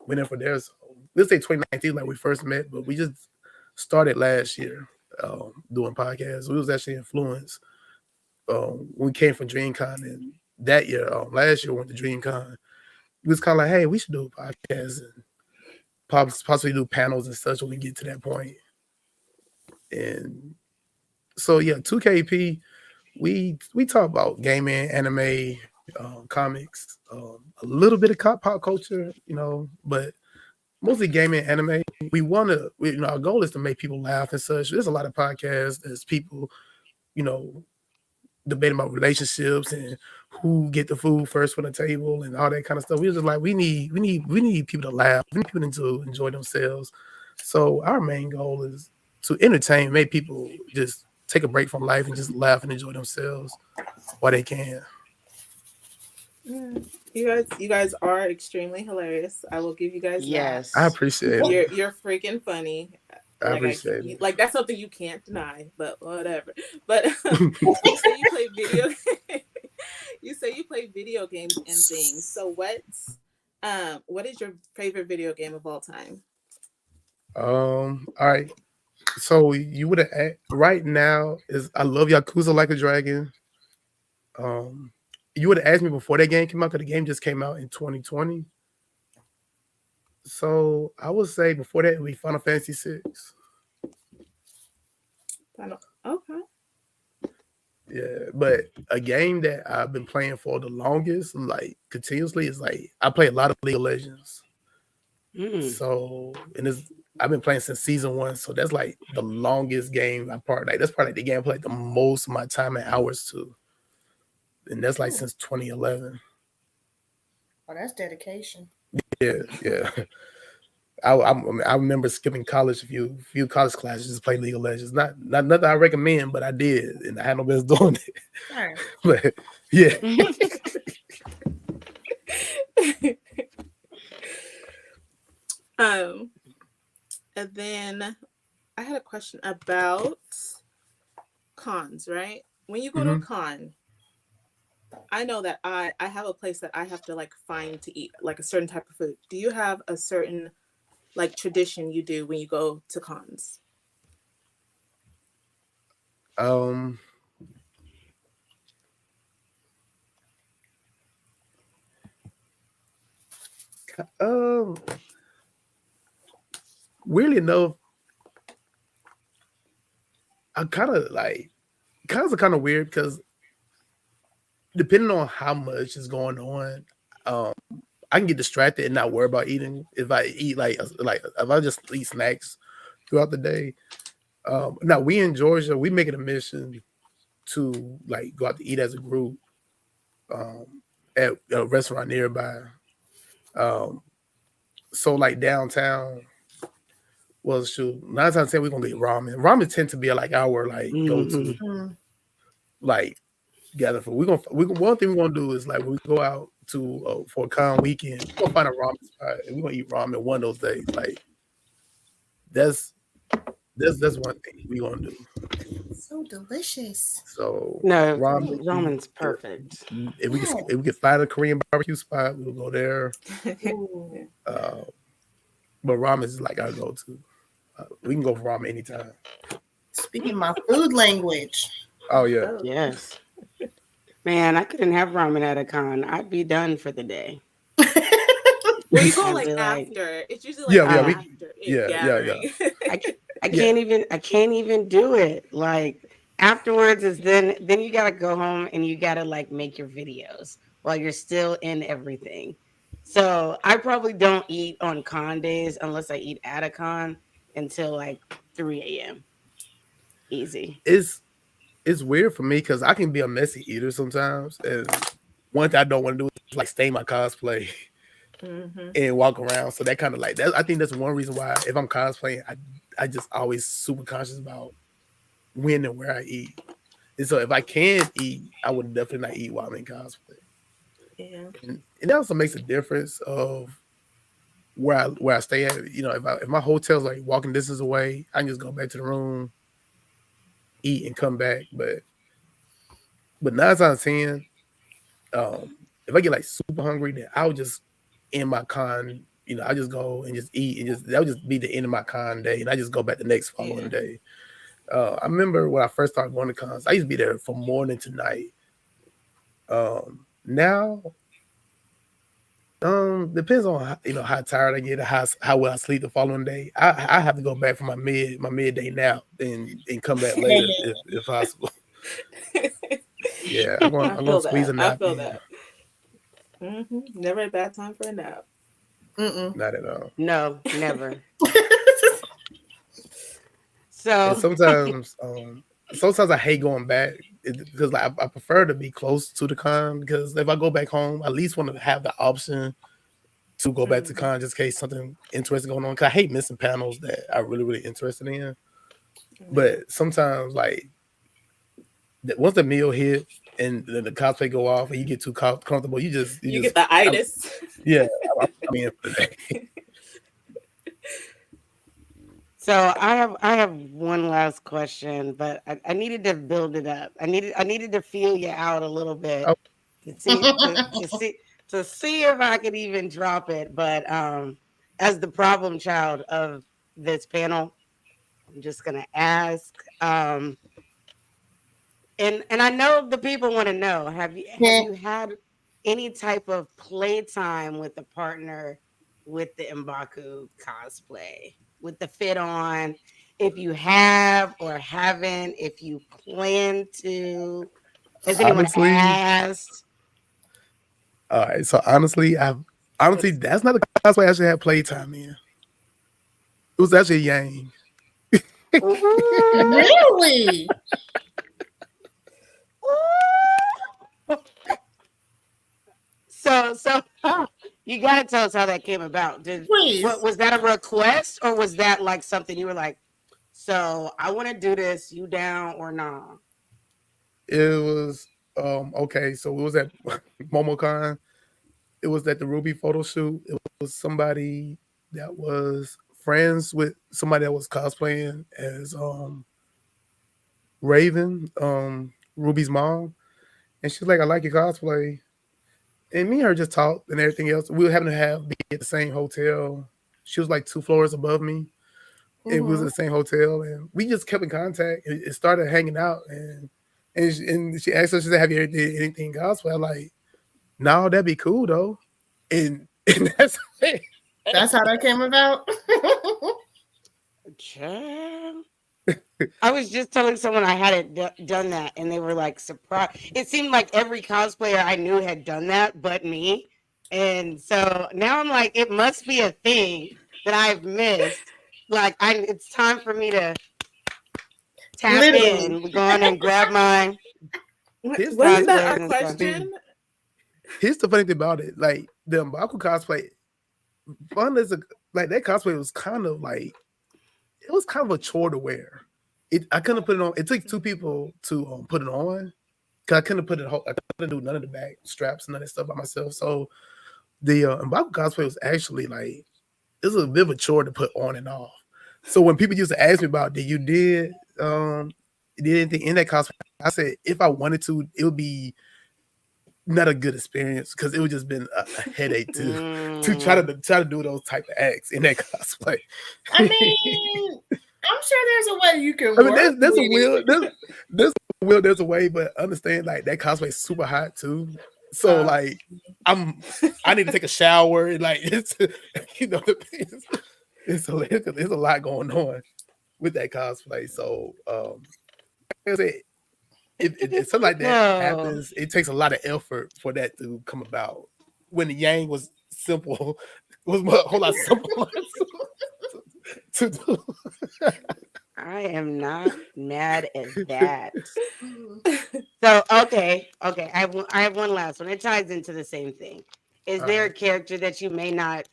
went in for there. So let's say 2019, like we first met, but we just started last year doing podcasts. We was actually influenced when we came from DreamCon, and that year, last year, we went to DreamCon. It was kind of like, hey, we should do a podcast and possibly do panels and such when we get to that point. And so, yeah, 2KP, we talk about gaming, anime, comics, a little bit of pop culture, but mostly gaming, anime. We want to, our goal is to make people laugh and such. There's a lot of podcasts. There's people, you know, debating about relationships and who get the food first from the table and all that kind of stuff. We were just like, we need people to laugh. We need people to enjoy themselves. So our main goal is to entertain, make people just take a break from life and just laugh and enjoy themselves while they can. Yeah. You guys are extremely hilarious. I will give you guys that. I Yes. appreciate it. You're freaking funny. I Like appreciate it. like that's something you can't deny, but whatever. But you say you play video you say you play video games and things. So What is your favorite video game of all time? All right. So you would have right now is I love Yakuza Like a Dragon. Um, you would have asked me before that game came out because the game just came out in 2020. So I would say before that it would be Final Fantasy 6. Okay. Yeah, but a game that I've been playing for the longest, like continuously, is like I play a lot of League of Legends. Mm. So and it's I've been playing since season one, so that's like the longest game I part like that's probably the game I play like the most of my time and hours to, and that's like since 2011. Oh, that's dedication. Yeah, yeah. I remember skipping college a few college classes just to play League of Legends. Not nothing I recommend, but I did, and I had no business doing it. Sure. But yeah, um, and then I had a question about cons, right? When you go to a hmm con, I know that I have a place that I have to like find to eat, like a certain type of food. Do you have a certain like tradition you do when you go to cons? um, um, weirdly enough, I kind of like cons are kind of weird because depending on how much is going on, um, I can get distracted and not worry about eating. If I eat like if I just eat snacks throughout the day. Now we in Georgia, we make it a mission to like go out to eat as a group um, at a restaurant nearby. Um, so like downtown, well, shoot, 9 times 10 we're gonna get ramen. Ramen tend to be like our like go to Mhm. Mm. like gather food. One thing we're gonna do is like when we go out to for a con weekend, we're gonna find a ramen spot and we're gonna eat ramen one of those days. Like that's that's one thing we gonna do. So delicious. So No, ramen, ramen's perfect. Yeah. if we can find a Korean barbecue spot, we'll go there. Ooh. Uh, but ramen is like our go to. We can go for ramen anytime. Speaking my food language. Oh yeah, Oh. Yes. Man, I couldn't have ramen at a con. I'd be done for the day. Well, you go I'd like be like, after. It's usually like yeah, yeah. uh, after it Yeah. gathering. I, I Yeah. can't even do it. Like afterwards is then you gotta go home and you gotta like make your videos while you're still in everything. So I probably don't eat on con days unless I eat at a con until like 3 a.m. Easy. It's weird for me because I can be a messy eater sometimes, and one thing I don't want to do is like stain my cosplay Hmm. and walk around. So that kind of like that. I think that's one reason why if I'm cosplaying, I just always super conscious about when and where I eat. And so if I can eat, I would definitely not eat while I'm in cosplay. Yeah. And it also makes a difference of where I stay at. You know, if my hotel's like walking distance away, I can just go back to the room, eat, and come back. But 9 times 10, if I get like super hungry, then I'll just end my con. You know, I just go and just eat, and just that would just be the end of my con day, and I just go back the next following Yeah. day. I remember when I first started going to cons, I used to be there from morning to night. Now, depends on how tired I get, or how well I sleep the following day. I have to go back for my midday nap and come back later if possible. Yeah, I'm I gonna feel squeeze that. a I nap feel in. that. Never a bad time for a nap. Mm-mm. Not at all. No, never. And So sometimes I hate going back because like I prefer to be close to the con because if I go back home, I at least want to have the option to go back to Hmm. con just in case something interesting going on. Cause I hate missing panels that I really interested in. Yeah. But sometimes like once the meal hit and the cosplay go off and you get too comfortable, you You get just the I'm, itis. yeah, I'm in for the day. so I have one last question, but I needed to build it up. I needed to feel you out a little bit Oh, to see to see if I could even drop it. But as the problem child of this panel, I'm just gonna ask. And I know the people want to know, have you had any type of playtime with a partner with the M'Baku cosplay, with the fit on? If you have or haven't, if you plan to, has anyone Honestly, asked? all right. So honestly, that's not the cosplay I actually had playtime in. It was actually Yang. Ooh, Really? ooh. So you gotta tell us how that came about. What Please. was that, a request, or was that like something you were like, so I want to do this, you down or nah? It was okay. So it was at MomoCon. It was at the Ruby photo shoot. It was somebody that was friends with somebody that was cosplaying as Raven, Ruby's mom. And she's like, I like your cosplay. And me and her just talked and everything else. We were having to be at the same hotel. She was like 2 floors above me. And we was in Mhm. the same hotel, and we just kept in contact. And it started hanging out, and she asked us, she said, "Have you ever did anything gospel?" I'm like, "No, that'd be cool though." And that's it. That's how that came about. Child. I was just telling someone I hadn't done that, and they were like surprised. It seemed like every cosplayer I knew had done that, but me. And so now I'm like, it must be a thing that I've missed. Like, it's time for me to tap Literally. in, go on and grab my Here's Wasn't here's that cosplayers our and stuff. question? here's the funny thing about it. Like the Mbaku cosplay, fun as a like that cosplay was kind of like it was kind of a chore to wear. I couldn't put it on. It took 2 people to put it on. Cause I couldn't put it. I couldn't do none of the back straps, none of that stuff by myself. So the Mbaku cosplay was actually like it was a bit of a chore to put on and off. So when people used to ask me about did anything in that cosplay, I said if I wanted to, it would be not a good experience because it would just been a headache to Mm. try to do those type of acts in that cosplay. I mean, I'm sure there's a way you can I mean, work there's a with will, it. there's a way, but understand like that cosplay is super hot too. So Uh, like I need to take a shower and like it's it's a lot going on with that cosplay. So like I said, if something like that No. happens, it takes a lot of effort for that to come about. When the Yang was simple, was a whole lot simpler to do. I am not mad at that. mhm. So okay. I have one last one. It ties into the same thing. Is All there a right. character that you may not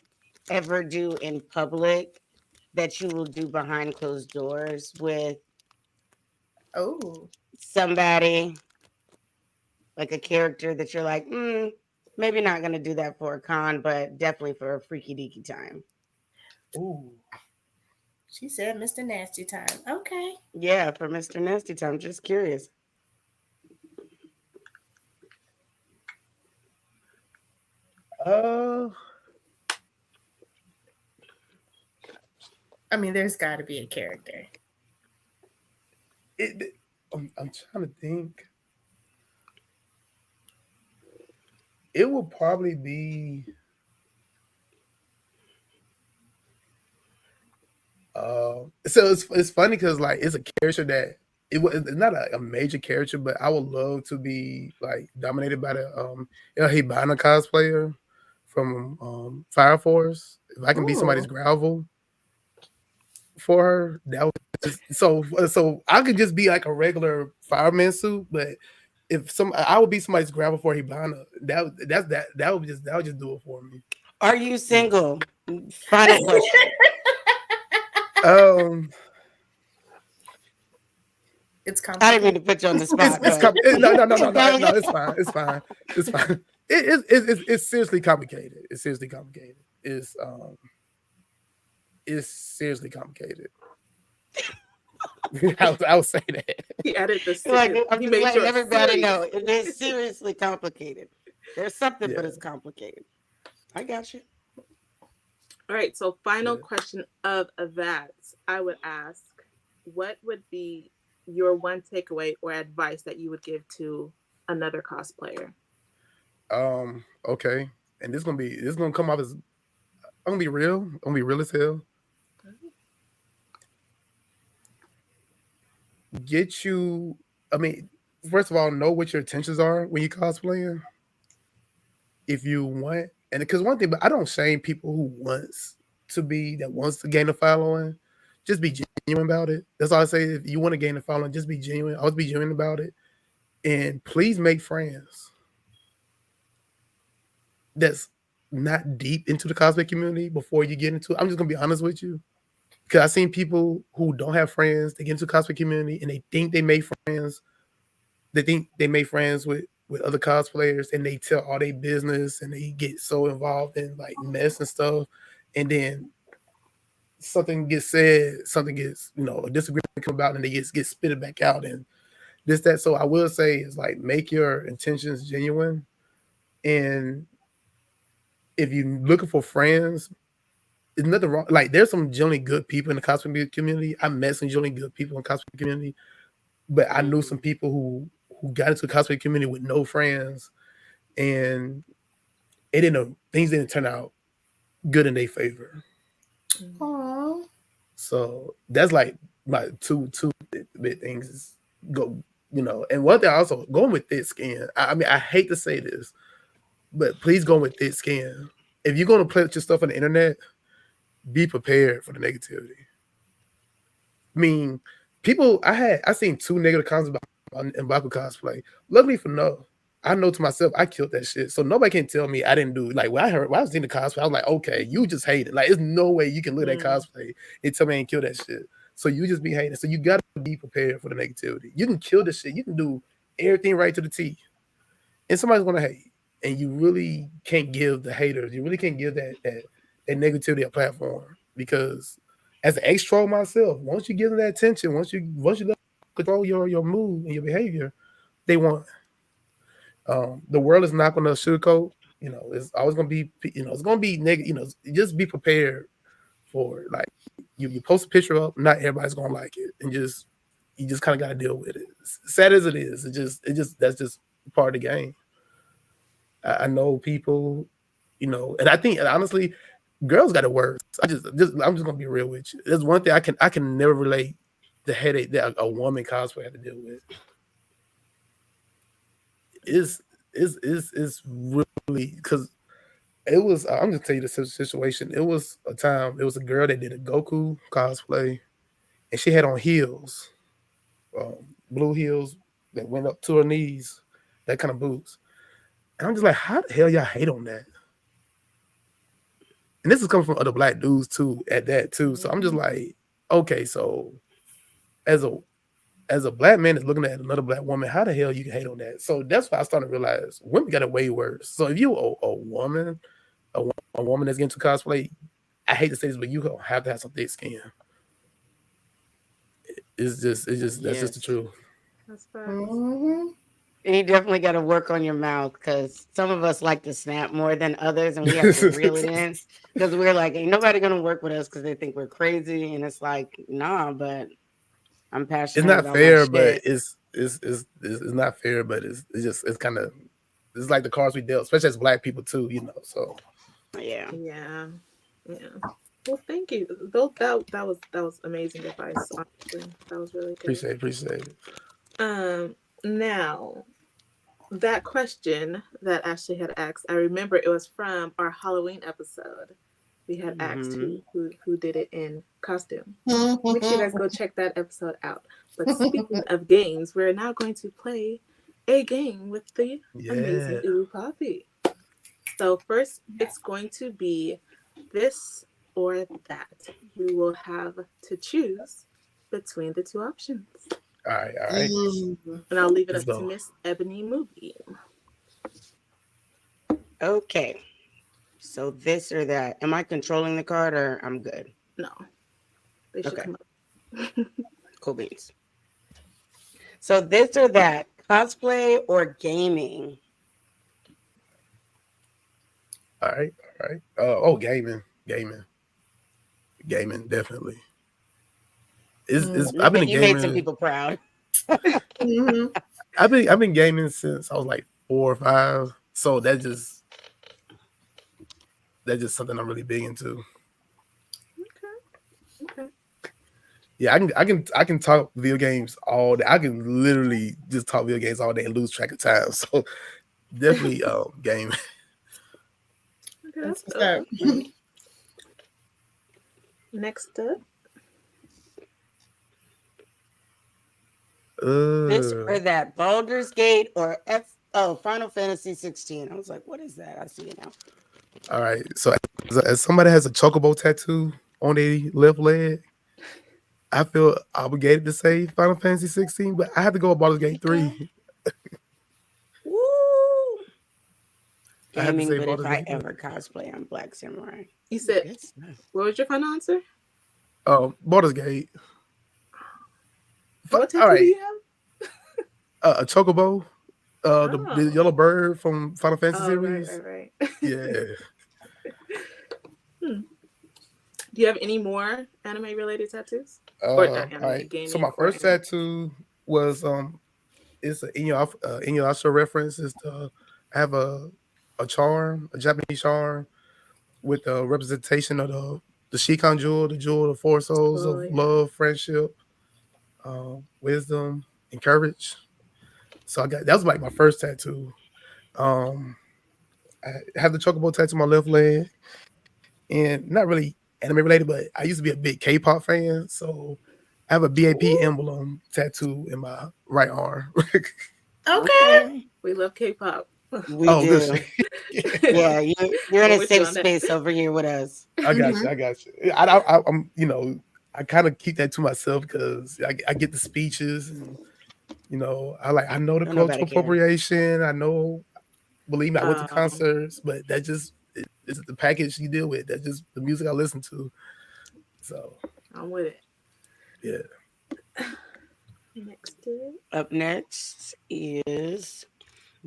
ever do in public that you will do behind closed doors with Oh, somebody, like a character that you're like, maybe not gonna do that for a con, but definitely for a freaky deaky time. Ooh. she said Mr. Nasty Time. Okay. Yeah, for Mr. Nasty Time. Just curious. Uh, I mean, there's got to be a character. I'm trying to think. It will probably be. So it's funny because like it's a character that it's not a major character, but I would love to be like dominated by the El Hibana cosplayer from Fire Force. If I can be somebody's Ooh. gravel for her, that would just so I could just be like a regular fireman suit, but if I would be somebody's gravel for Hibana, that would just do it for me. Are you Yeah. single? Final question. Um, It's I didn't mean complicated. to put you on the spot, but no, it's fine. It's fine. It's fine. It's seriously complicated. It's seriously complicated. It's seriously complicated. I would say that. He added the like, I'm he just made letting sure it's everybody serious. know it is seriously complicated. There's something, Yeah. but it's complicated. I got you. All right, so final Yeah. question of that, I would ask, what would be your one takeaway or advice that you would give to another cosplayer? Okay. And this gonna come off as I'm gonna be real. I'm gonna be real as hell. Get you. I mean, first of all, know what your intentions are when you cosplaying. If you want, and because one thing, but I don't shame people who wants to gain a following. Just be genuine about it. That's all I say. If you want to gain a following, just be genuine. Always be genuine about it, and please make friends that's not deep into the cosplay community before you get into it. I'm just gonna be honest with you. Because I've seen people who don't have friends, they get into the cosplay community and they think they made friends. They think they made friends with other cosplayers and they tell all their business and they get so involved in like mess and stuff. And then something gets said, something gets, a disagreement come about and they get spitted back out and this, that. So I will say is like make your intentions genuine. And if you're looking for friends, there's nothing wrong. Like there's some genuinely good people in the cosplay community. I met some genuinely good people in the cosplay community, but I knew some people who got into the cosplay community with no friends, and things didn't turn out good in their favor. Aww. So that's like my two big things is go, and one thing also going with thick skin. I mean, I hate to say this, but please go with thick skin. If you're gonna put your stuff on the internet, be prepared for the negativity. I mean, I seen two negative comments about Mbaku cosplay. Luckily for no, I know to myself I killed that shit. So nobody can tell me I didn't do it. Like when I was in the cosplay, I was like, okay, you just hate it. Like there's no way you can look at that cosplay and tell me I didn't kill that shit. So you just be hating. So you gotta be prepared for the negativity. You can kill the shit. You can do everything right to the T. And somebody's gonna hate. And you really can't give the haters, you really can't give that negativity a platform because as an ex troll myself, once you give them that attention, once you let control your mood and your behavior, they want. The world is not going to sugarcoat. It's always going to be. It's going to be negative. Just be prepared for it. Like you post a picture up, not everybody's going to like it, and you just kind of got to deal with it. Sad as it is, it just that's just part of the game. I know people, and I think honestly, girls got it worse. I'm just gonna be real with you. There's one thing I can never relate the headache that a woman cosplay had to deal with. Is really because it was. I'm just tell you the situation. It was a time. It was a girl that did a Goku cosplay, and she had on heels, blue heels that went up to her knees, that kind of boots. And I'm just like, how the hell y'all hate on that? And this is coming from other black dudes too, at that too. So I'm just like, okay, so as a black man that's looking at another black woman, how the hell you can hate on that? So that's why I started to realize women got it way worse. So if you a woman, a woman that's getting to cosplay, I hate to say this, but you don't have to have some thick skin. That's just the Yes. truth. That's facts. Mm-hmm. And you definitely got to work on your mouth because some of us like to snap more than others, and we have to reel it in because we're like, ain't nobody gonna work with us because they think we're crazy, and it's like, nah, but I'm It's passionate not about my fair, but shit. it's not fair, but it's kind of it's like the cards we dealt, especially as black people too, So Yeah. Yeah. Yeah. Well, thank you. That was amazing advice. Honestly, that was really good. appreciate it. Now that question that Ashley had asked, I remember it was from our Halloween episode. We had asked Hmm. who did it in costume. Make sure you guys go check that episode out. But speaking of games, we're now going to play a game with the amazing Yeah. Uwupapi. So first, it's going to be this or that. You will have to choose between the two options. All right. And I'll leave it Let's up to go. Miss Ebony Movie. Okay. So this or that. Am I controlling the card or I'm good? No, they should Okay. come up. Cool beans. So this or that, cosplay or gaming? All right, all right. Oh, gaming, definitely. I've been in You made some gaming. people proud. Mhm. I've been gaming since I was like 4 or 5. So that's just something I'm really big into. Okay. Yeah, I can talk video games all day. I can literally just talk video games all day and lose track of time. So definitely game. Okay, That's that's what's dope. up. Okay. Next up. This or Uh, that, Baldur's Gate or Final Fantasy 16. I was like, what is that? I see it now. all right. So as somebody has a chocobo tattoo on their left leg, I feel obligated to say Final Fantasy 16, but I have to go with Baldur's Gate 3. Woo! I have to Gaming, say but if Baldur's I Gate 3. ever cosplay, I'm Black Samurai. You said, Good stuff. what was your final answer? Baldur's Gate. What All tattoo do right. you have? A chocobo. The Oh. yellow bird from Final Fantasy Oh, right, series. right. Yeah. Hmm. Do you have any more anime related tattoos? Or not All anime, right. So gaming my or first anime? tattoo was it's an Inuyasha reference. Is to have a charm, a Japanese charm with a representation of the Shikan jewel, the jewel of 4 souls Oh, of yeah. love, friendship, wisdom, and courage. So that was like my first tattoo. Um, I have the chocobo tattoo on my left leg, and not really anime related, but I used to be a big K-pop fan, so I have a BAP Ooh, emblem tattoo in my right arm. Okay. Okay. we love K-pop. We Oh, good shit. do. Yeah, you're in I'm a with you safe on that. space over here with us. I got Mhm. you. I got you. I'm, I kind of keep that to myself because I get the speeches and I know the Don't nobody cultural care. appropriation. I know, believe me, I went to Um, concerts, but that just it's the package you deal with. That's just the music I listen to. So I'm with it. yeah. Next up. Up next is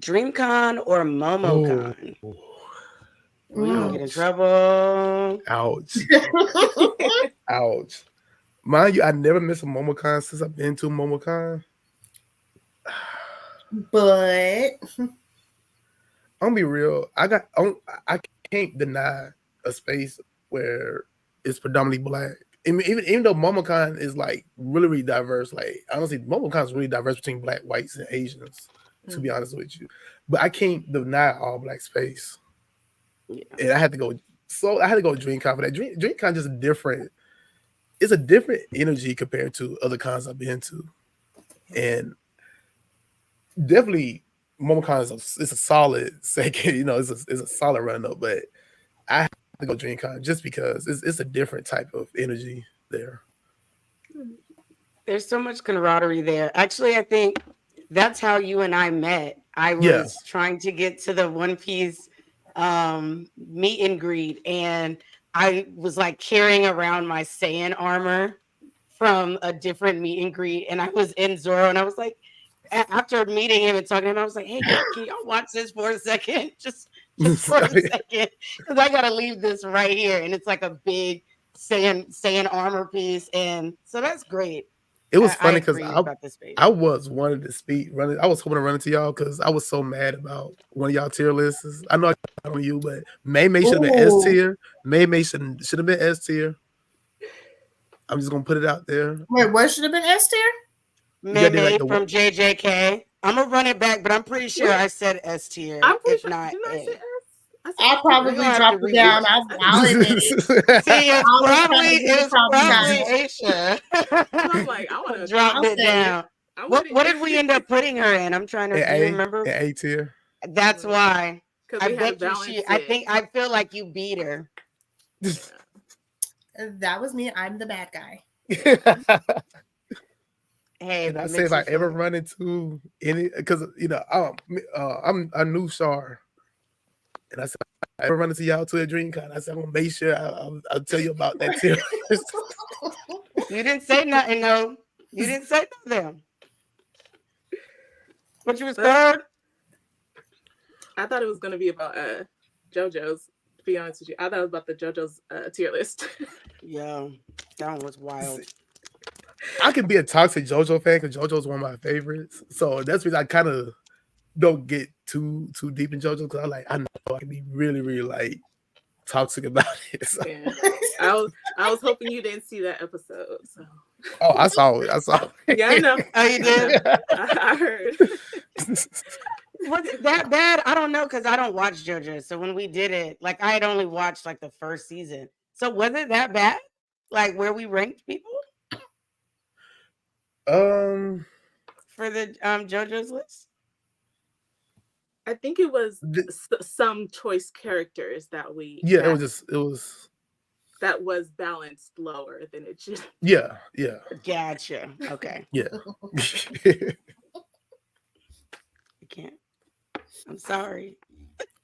DreamCon or Oh, MomoCon. We gonna get in ouch, trouble. ouch, ouch. Mind you, I never miss a MomoCon since I've been to MomoCon. But I'm gonna be real. I can't deny a space where it's predominantly black. I mean, even though MomoCon is like really diverse, like honestly, MomoCon is really diverse between black, whites, and Asians. To be Mhm. honest with you, but I can't deny all black space, Yeah. and I had to go. So I had to go DreamCon for that. DreamCon just a different. It's a different energy compared to other cons I've been to, and definitely MomoCon is a solid second. It's a solid run up, but I have to go DreamCon just because it's a different type of energy there. There's so much camaraderie there. Actually, I think that's how you and I met. I Yeah. was trying to get to the One Piece meet and greet, and I was like carrying around my Saiyan armor from a different meet and greet, and I was in Zoro, and I was like, after meeting him and talking to him, I was like, "Hey, can y'all watch this for a second, just for a second, because I gotta leave this right here." And it's like a big Saiyan armor piece, and so that's great. It was I funny because agree about this space. I was wanted to speak running. I was hoping to run into y'all because I was so mad about one of y'all tier lists. I know I got on you, but May should have been S ooh, tier. May should have been S tier. I'm just gonna put it out there. wait, what should have been S tier? You got to like Maybe the from JJK. I'm gonna run it back, but I'm pretty sure What? I said S tier, I'm pretty if sure. not Didn't I say A. S? I said I'll S tier. We gonna probably have to drop it down. rewind. I'll admit it. See, I'll return it. You it can was probably probably count it. So I'm like, I want to. dropped I'll it say it. down. I'm with What did we end it. up putting her in? I'm trying to. an Do you A, remember? an A tier. That's why. Because I we had to bet you balance she. I it. think I feel like you beat her. That was me. I'm the bad guy. Hey, if And I it say if makes I you ever feel. run into any, because I'm a new Shar, and I said if I ever run into y'all to a DreamCon, I said I'm gonna make sure I'll tell you about that tier. You didn't say nothing, though. You didn't say nothing. But you was But third. I thought it was going to be about JoJo's. be honest with you. I thought about the JoJo's tier list. Yeah, that one was wild. I could be a toxic JoJo fan because JoJo's one of my favorites. So that's because I kind of don't get too deep in JoJo because I know I can be really, really like toxic about it. So. Yeah. I was hoping you didn't see that episode. So. Oh, I saw it. I saw it. Yeah, I know. Oh, you did? I heard. Was it that bad? I don't know because I don't watch JoJo. So when we did it, like I had only watched like the first season. So was it that bad? Like where we ranked people Um, for the JoJo's list? I think it was some choice characters that yeah, it was that was balanced lower than it should. yeah. Gotcha. Okay. Yeah. I can't. I'm sorry.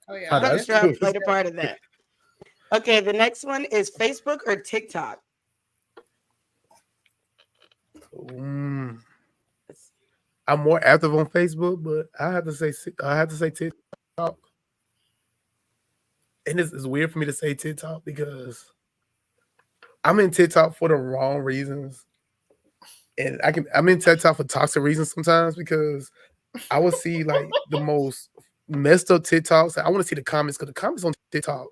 Oh yeah. Oh, that's I'm sure I good. played a part of that. Okay, the next one is Facebook or TikTok. I'm more active on Facebook, but I have to say TikTok. And it's weird for me to say TikTok because I'm in TikTok for the wrong reasons. And I'm in TikTok for toxic reasons sometimes because I will see like the most messed up TikToks. I want to see the comments because the comments on TikToks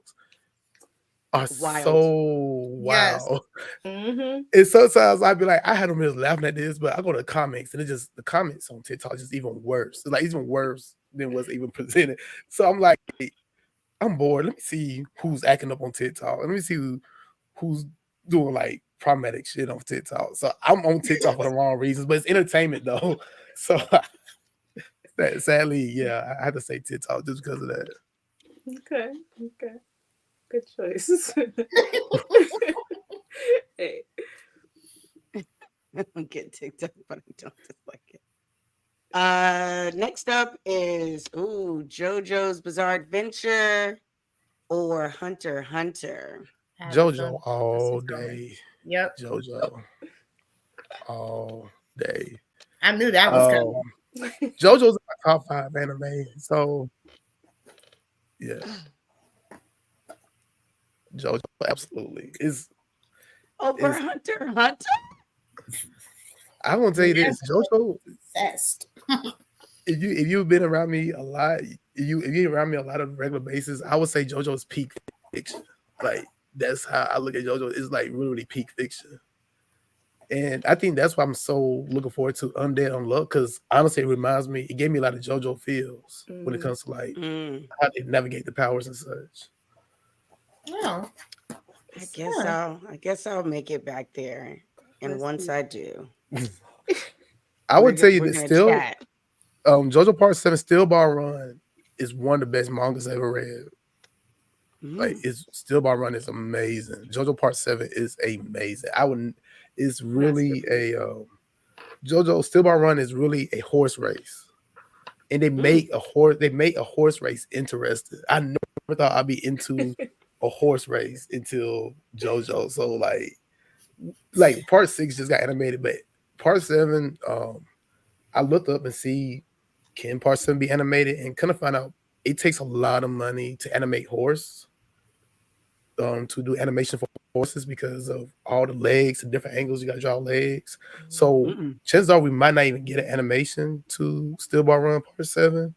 are Wild. so Yes. wow. Mm-hmm. And sometimes I'd be like, I had them just laughing at this, but I go to the comments and the comments on TikTok is just even worse. It's like even worse than what's even presented. So I'm like, I'm bored. Let me see who's acting up on TikTok. Let me see who's doing like problematic shit on TikTok. So I'm on TikTok for the wrong reasons, but it's entertainment though. So sadly, yeah, I had to say TikTok just because of that. Okay. Good choice. Hey. I don't get TikTok, but I don't dislike it. Next up is JoJo's Bizarre Adventure or Hunter x Hunter. JoJo all day. Yep. JoJo all day. I knew that was coming. JoJo's my top 5 anime. So yeah. JoJo absolutely is Over Hunter x Hunter? I want to tell you this, JoJo. Obsessed. If you've been around me a lot, if you're around me a lot on a regular basis, I would say JoJo's peak fiction. Like that's how I look at JoJo. It's like really peak fiction, and I think that's why I'm so looking forward to Undead Unluck because honestly, it gave me a lot of JoJo feels when it comes to like how they navigate the powers and such. Oh. I guess I'll make it back there. And once I do, I would tell you that still, chat. JoJo Part 7 Steel Ball Run is one of the best mangas I ever read. Like it's Steel Ball Run is amazing. JoJo Part 7 is amazing. It's really a JoJo Steel Ball Run is really a horse race. And they make a horse race interesting. I never thought I'd be into a horse race until JoJo. So like Part 6 just got animated, but Part 7, I looked up and see can Part 7 be animated and kind of find out it takes a lot of money to animate horse, to do animation for horses because of all the legs and different angles you got to draw legs. So chances are we might not even get an animation to Steel Ball Run Part 7.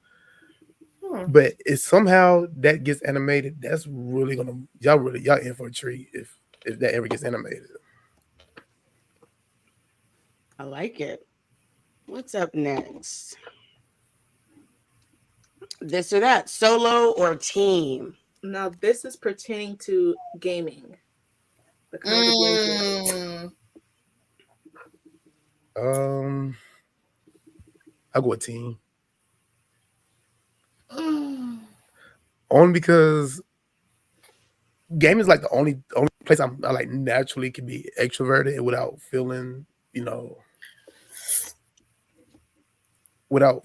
But if somehow that gets animated, that's really gonna y'all in for a treat if that ever gets animated. I like it. What's up next? This or that, solo or team? Now this is pertaining to gaming. The kind of games I'll go with team. Only because game is like the only place I like naturally can be extroverted without feeling, without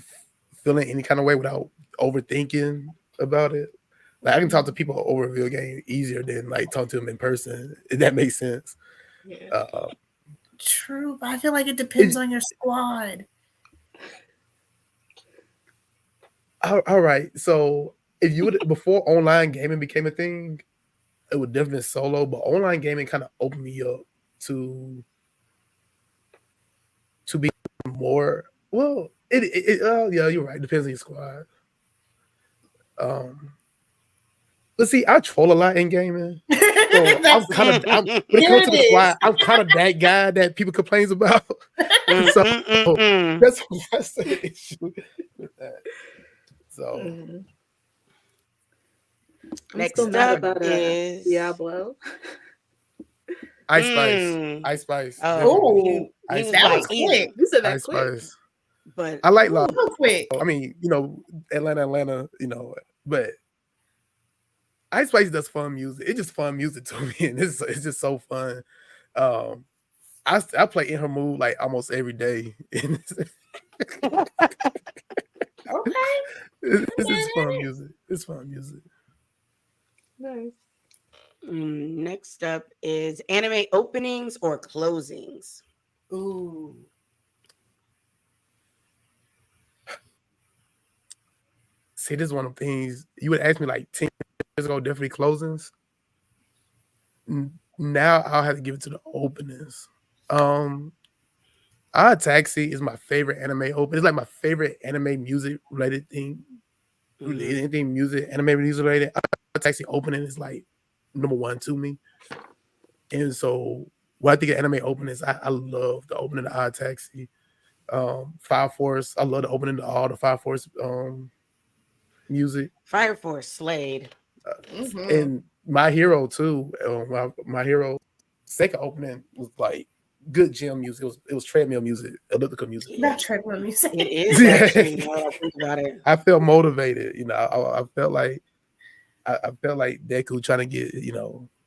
feeling any kind of way, without overthinking about it. Like I can talk to people over a video game easier than like talk to them in person. If that makes sense. Yeah. True, but I feel like it depends on your squad. All right. So if you would before online gaming became a thing, it would definitely solo, but online gaming kind of opened me up to be more. Well, yeah, you're right. Depends on your squad. Um, let's see. I troll a lot in gaming, so I'm That's kind of. When it there comes to it the is. squad, I'm kind of that guy that people complains about. So Mm-mm-mm-mm. that's the issue with that. So Mm. I'm still Next mad up about is Diablo. Ice Spice, mm. Ice Spice, Oh, definitely Oh, he Ice was that like was Spice, quick. easy, You said that Ice quick. Spice. but I like So quick. I mean, Atlanta, but Ice Spice does fun music. It's just fun music to me, and it's just so fun. Um, I play In Her Mood like almost every day, and Okay. it's fun music. It's fun music. Nice. next up is anime openings or closings. Ooh. See, this is one of the things you would ask me like 10 years ago. Definitely closings. Now I'll have to give it to the openings. Um, Odd Taxi is my favorite anime open. It's like my favorite anime music related thing. Mm-hmm. Anything music, anime music related. Odd Taxi opening is like number one to me. And so when I think of anime openings, I love the opening of Odd Taxi. Fire Force. I love the opening to all the Fire Force music. Fire Force Slade. Mm-hmm. And My Hero too. My Hero second opening was like good gym music. It was treadmill music, elliptical music. That It treadmill music. is actually, now that I think about it. I felt motivated. I felt like I felt like Deku trying to get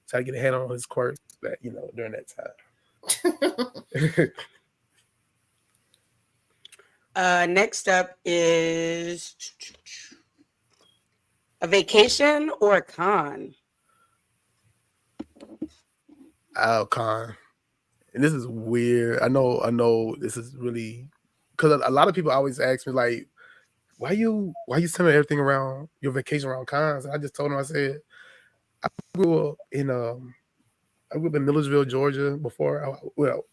trying to get a hand on his quirks that during that time. Next up is a vacation or a con. Alcon, and this is weird. I know this is really because a lot of people always ask me like, why you sending everything around your vacation around cons? And I just told them I said I grew up in Millersville, Georgia. Before I moved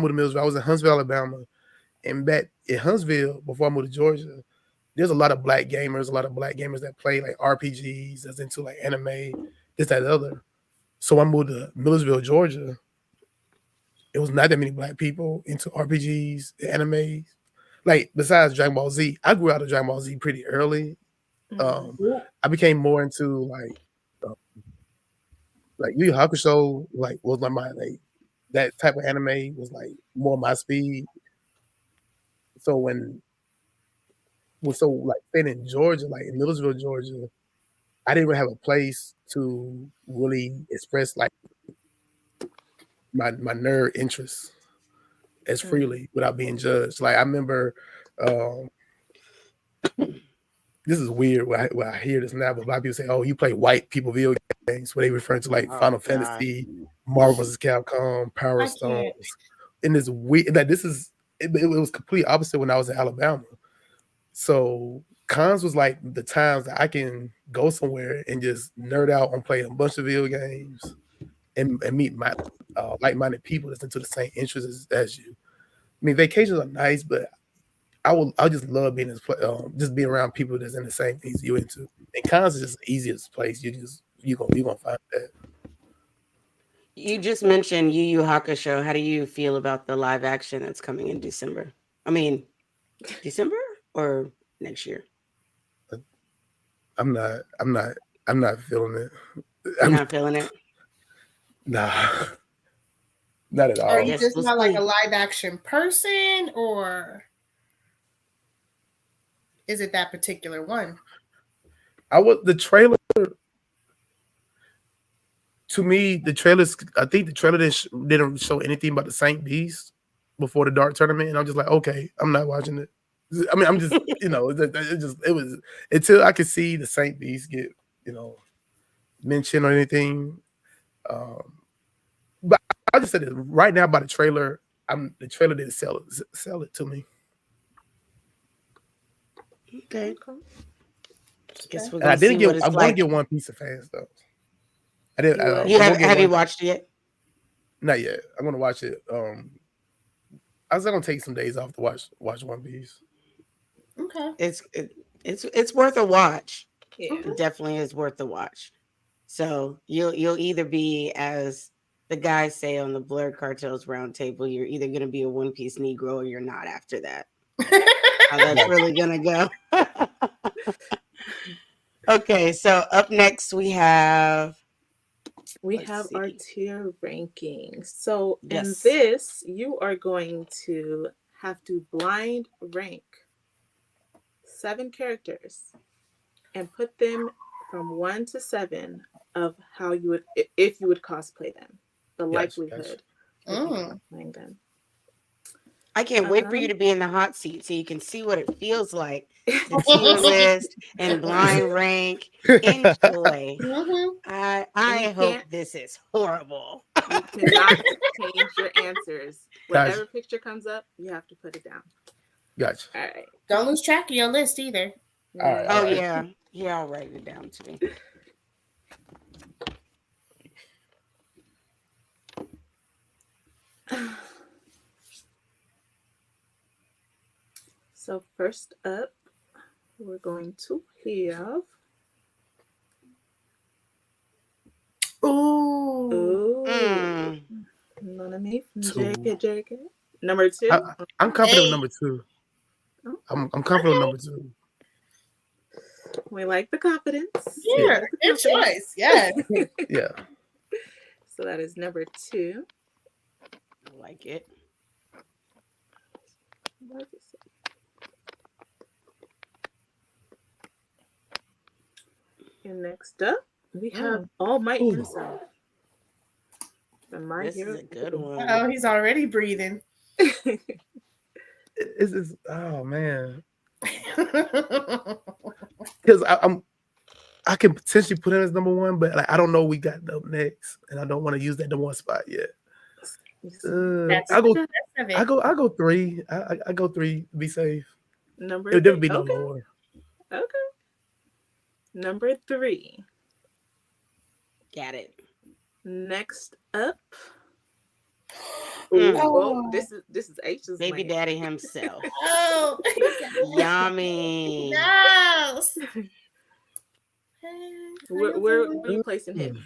to Millersville, I was in Huntsville, Alabama, and back in Huntsville before I moved to Georgia, there's a lot of black gamers, that play like RPGs, that's into like anime, this, that, the other. So I moved to Millersville, Georgia. It was not that many black people into RPGs, anime. Like besides Dragon Ball Z, I grew out of Dragon Ball Z pretty early. Um, I became more into uh, like Yu Yu Hakusho, like was like that type of anime was like more my speed. So like staying in Georgia, like in Millersville, Georgia, I didn't really have a place to really express like my nerd interests as freely without being judged. Like I remember, um, this is weird when I hear this now, but a lot of people say, "Oh, you play white people video games," where they refer to like Oh Final God. Fantasy, Marvel vs. Capcom, Power I can't. Stones, and this weird that this is it was complete opposite when I was in Alabama. So cons was like the times that I can go somewhere and just nerd out on playing a bunch of video games and meet my like-minded people that's into the same interests as you. I mean, vacations are nice, but I just love being just being around people that's in the same things you into. And cons is just the easiest place. You gonna find that. You just mentioned Yu Yu Hakusho. How do you feel about the live action that's coming in December? I mean, December or next year? I'm not. I'm not. I'm not feeling it. You're I'm not feeling it? nah, not at Are I all. you guess just we'll not like a see. live action person, or is it that particular one? The trailer to me, the trailers. I think the trailer didn't show anything about the Saint Beast before the Dark Tournament, and I'm just like, okay, I'm not watching it. I mean, I'm just it was until I could see the Saint Beast get mentioned or anything. Um, but I just said it right now by the trailer. The trailer didn't sell it to me, Okay. Okay. Guess we're and I gonna didn't see get. what I it's want to like. get One Piece of fans though. I did. You would? You I'm gonna get have you one. watched it yet? Not yet. I'm gonna watch it. I was gonna take some days off to watch One Piece. Okay. It's worth a watch. Yeah. It definitely is worth the watch. So you'll either be, as the guys say on the Blurred Cartels roundtable, you're either gonna be a One Piece Negro or you're not after that. How that's really gonna go. Okay, so up next we have We let's have our see. tier rankings. So in Yes. this, you are going to have to blind rank 7 characters and put them from 1 to 7 of how you would, if you would cosplay them, the likelihood of you cosplaying them. I can't wait for you to be in the hot seat so you can see what it feels like to tier list and blind rank. Enjoy. I you hope can't- this is horrible. You cannot change your answers. Gotcha. Whatever picture comes up, you have to put it down. Gotcha. All right. Don't lose track of your list either. All right. Oh yeah. Yeah, I'll write it down too. So first up, we're going to have. Ooh. Ooh. None of me from Two. JK. Number 2. I'm confident with Hey. number 2. Oh, I'm confident with number 2. we like the confidence. Yeah, good choice. Yeah. Yeah. So that is number 2. I like it. And next up, we have All Might Ooh. himself. From My This Hero is a good one. Oh, he's already breathing. It's oh man. Because I can potentially put him as number 1, but like I don't know we got up next, and I don't want to use that number 1 spot yet. I go 3. I go 3 to be safe. Number It'll definitely be 3. no Okay. lower. Okay. Number 3. Got it. Next up. Mm. Oh, this is H's Baby lane. daddy himself. Oh, Yummy. no. Where are you placing him?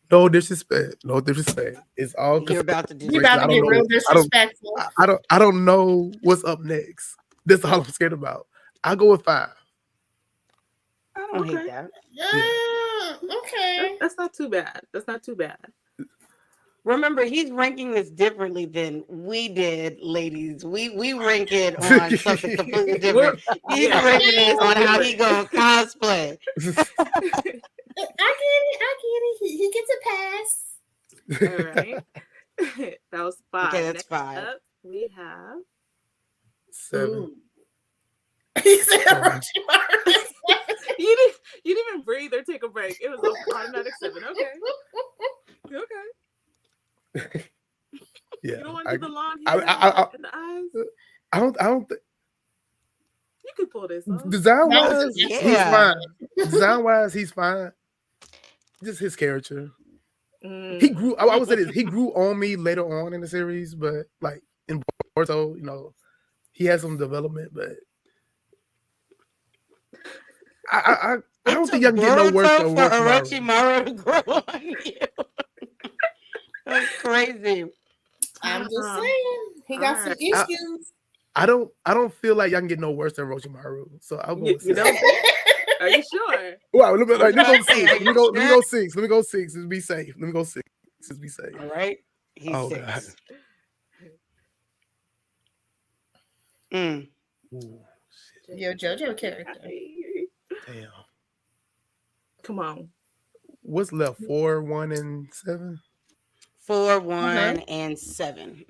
No disrespect. No disrespect. It's all You're about to do You're about to get real disrespectful. I don't know what's up next. That's all I'm scared about. I'll go with 5. I don't hate that. Okay. That's not too bad. That's not too bad. Remember, he's ranking this differently than we did, ladies. We rank it on something completely different. He's ranking it on how he gonna cosplay. I get it. He gets a pass. All right. That was 5. Okay, that's Next 5. up, we have 7. He said Orochimaru. you didn't even breathe or take a break. It was an automatic 7. Okay. Okay. Yeah. You don't want to do the long hair and the eyes? I don't think You could pull this off. design wise, Yeah. he's fine. Design wise, he's fine. Just his character. He grew. I would say this. He grew on me later on in the series, but like in Boruto, he had some development. But I don't think y'all can get no worse than for Orochimaru. Orochimaru to grow on you. That's crazy. I'm just saying. He got some issues. I don't feel like y'all can get no worse than Orochimaru. So I'll go with 6. Are you sure? Wow, let me go 6. Let me go 6. Let me go 6. Let's be safe. Let me go 6. Let's be safe. All right. He's 6. God. Mm. Ooh, Your JoJo character. damn. Come on. What's left? 4, 1, and 7? 4, 1, and 7.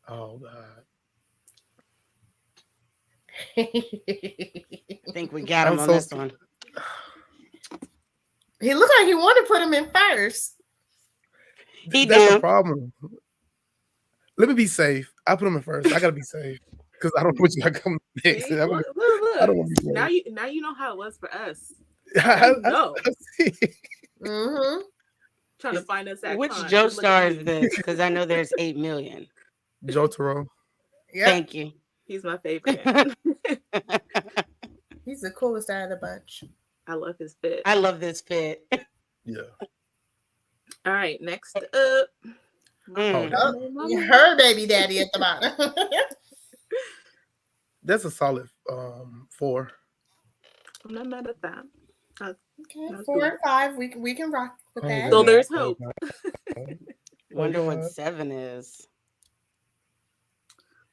Oh God. I think we got him on this one. He looked like he wanted to put him in first. That's the problem. Let me be safe. I put him in first. I gotta be safe. because I don't know what you got coming next. See, I look, don't look. want to be Now worried. you know how it was for us. I, You know, I see. Mm-hmm. trying to find us at Which con. Just look Joestar at is me. this? Because I know there's 8 million. Jotaro. Yep. Thank you. He's my favorite. He's the coolest out of the bunch. I love his fit. I love this fit. Yeah. All right, next up. Mm. Oh, her baby daddy at the bottom. That's a solid 4. I'm not mad at that. Okay, That's 4 good. and 5. We can rock with Oh, that. So God. there's Oh, hope. God. Wonder what God. 7 is.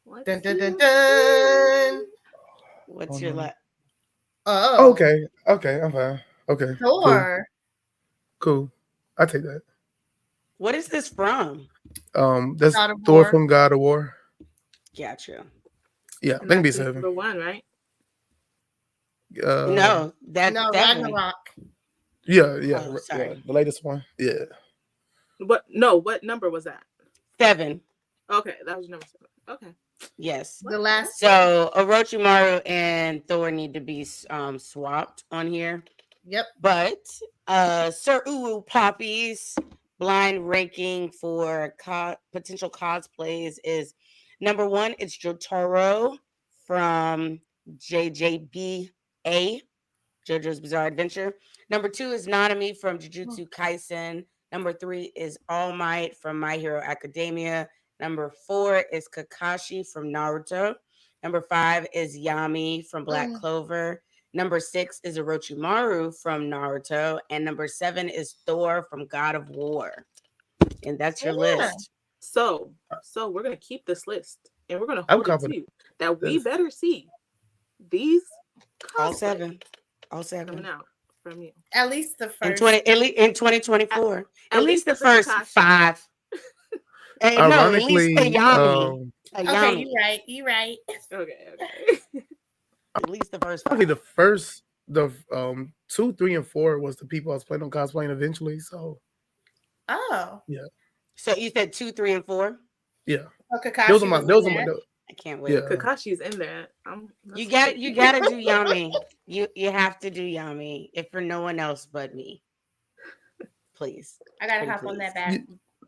Let's Dun, dun, dun, see. dun. What's Oh, your no. Oh, Okay. Okay. I'm fine. Okay. sure. Cool. I take that. What is this from? That's God of Thor War. from God of War. Gotcha. Yeah, And that can be that's 7. number 1, right? No, that's No, 7. Ragnarok. Yeah. Oh, sorry. The latest one. Yeah. What number was that? 7. Okay, that was number 7. Okay. Yes. The last. So Orochimaru and Thor need to be swapped on here. Yep. But Sir Uwupapi's blind ranking for potential cosplays is number 1, it's Jotaro from JJBA, JoJo's Bizarre Adventure. Number 2 is Nanami from Jujutsu Kaisen. Number 3 is All Might from My Hero Academia. Number 4 is Kakashi from Naruto. Number 5 is Yami from Black Clover. Number 6 is Orochimaru from Naruto. And number 7 is Thor from God of War. And that's your list. So we're gonna keep this list and we're gonna I'm hold it to confident. you that we Yes. better see these All cosplays 7. All coming 7. out from you. At least the In first. 2024. At least the the first Kakashi. 5. No, at least a Ironically, Yami. A Okay, Yami. you right. Okay. At least the first 5. probably the first, the 2, 3, and 4 was the people I was planning on cosplaying eventually. So Oh. So you said 2, 3, and 4? yeah, Oh, Kakashi those are my. was Those in are my. there. I can't wait. Yeah. Kakashi's in there. You got it. You got to do Yami. You have to do Yami. If for no one else but me, please. I gotta Pretty hop on that please. back.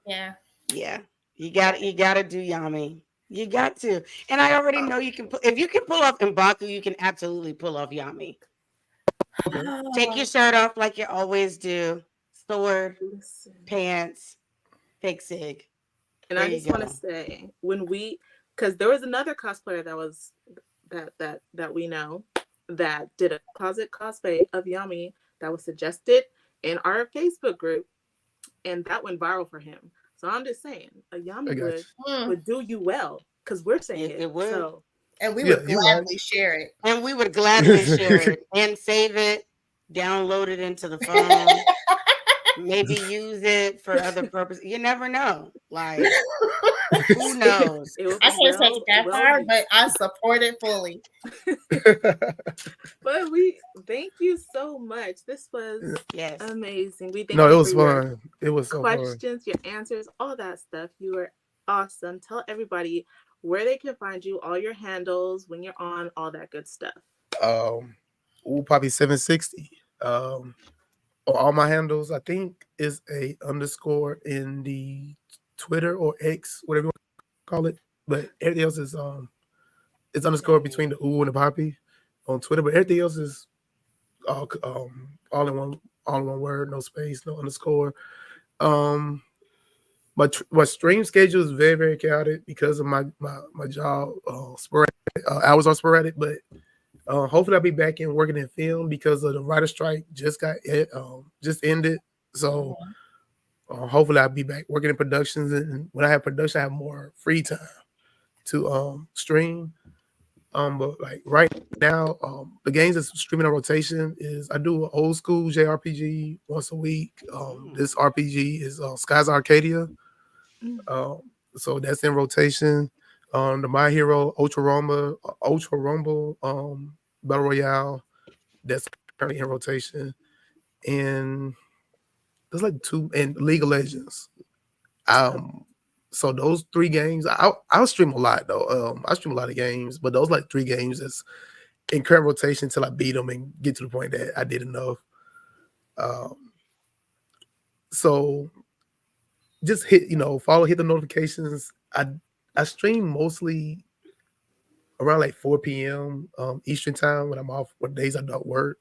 Yeah. Yeah, you got it. You got to do Yami. You got to. And I already know you can. If you can pull off Mbaku, you can absolutely pull off Yami. Okay. Take your shirt off like you always do. Sword, Listen. pants, fake sig. And There I you just want to go. say because there was another cosplayer that we know that did a closet cosplay of Yami that was suggested in our Facebook group, and that went viral for him. So I'm just saying, a I Yami got you. would do you well because we're saying it. It would. So And we Yeah, would you right. gladly share it. And we would gladly share it and save it, download it into the phone, maybe use it for other purposes. You never know. Like, who knows? it would I be can't take it that far, used. but I support it fully. But we thank you so much. This was Yes. amazing. We thank No, you it was for your fun. It was so fun. questions, your answers, all that stuff. You were awesome. Tell everybody where they can find you, all your handles, when you're on, all that good stuff. Uwupapi 760. All my handles, I think, is a underscore in the Twitter or X, whatever you want to call it. But everything else is it's underscore between the Uwu and the Poppy on Twitter. But everything else is all in one word, no space, no underscore. My stream schedule is very, very chaotic because of my job. Sporadic hours are sporadic, but hopefully I'll be back in working in film because of the writer strike just ended. So hopefully I'll be back working in productions, and when I have production, I have more free time to stream. But like right now, the games that's streaming on rotation is I do an old school JRPG once a week. This RPG is Skies Arcadia. So that's in rotation. The My Hero Ultra Rumble Battle Royale, that's currently in rotation. And there's like 2 and League of Legends. So those 3 games, I'll stream a lot though. I stream a lot of games, but those like 3 games that's in current rotation until I beat them and get to the point that I did enough. So just hit hit the notifications. I stream mostly around like 4 p.m. Eastern time when I'm off. What days I don't work.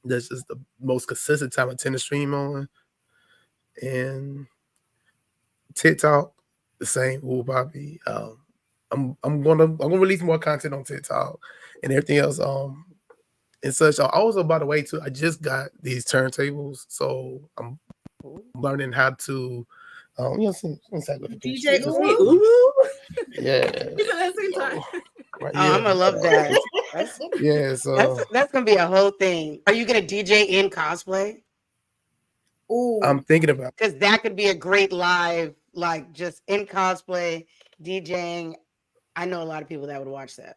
That's just the most consistent time I tend to stream on. And TikTok, the same. Uwupapi. I'm gonna release more content on TikTok and everything else. And such. Also, by the way, too, I just got these turntables, so I'm learning how to. Some DJ Hey, Uwu? ooh. Yeah. You said that at the same time. Right, Oh, I'm gonna love that. That's Yeah, so that's gonna be a whole thing. Are you gonna DJ in cosplay? Ooh. I'm thinking about. Because that could be a great live, like just in cosplay DJing. I know a lot of people that would watch that.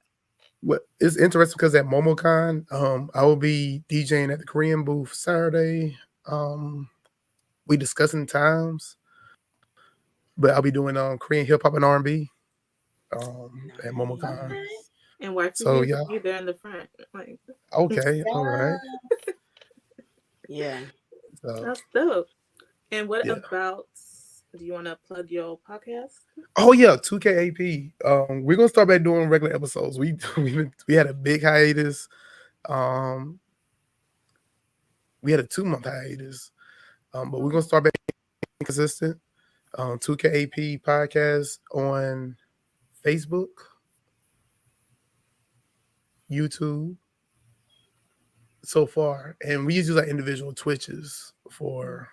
What it's interesting because at MomoCon, I will be DJing at the Korean booth Saturday. We discussing times, but I'll be doing Korean hip hop and R&B at MomoCon. Okay. And Waifu, So you yeah, be there in the front. Like, okay, all right. Yeah. So that's dope. And what yeah. about, do you want to plug your podcast? Oh yeah, 2KAP. We're gonna start back doing regular episodes. We had a big hiatus. We had a 2-month hiatus. But we're gonna start back consistent. 2KAP podcast on Facebook, YouTube so far, and we use like individual Twitches for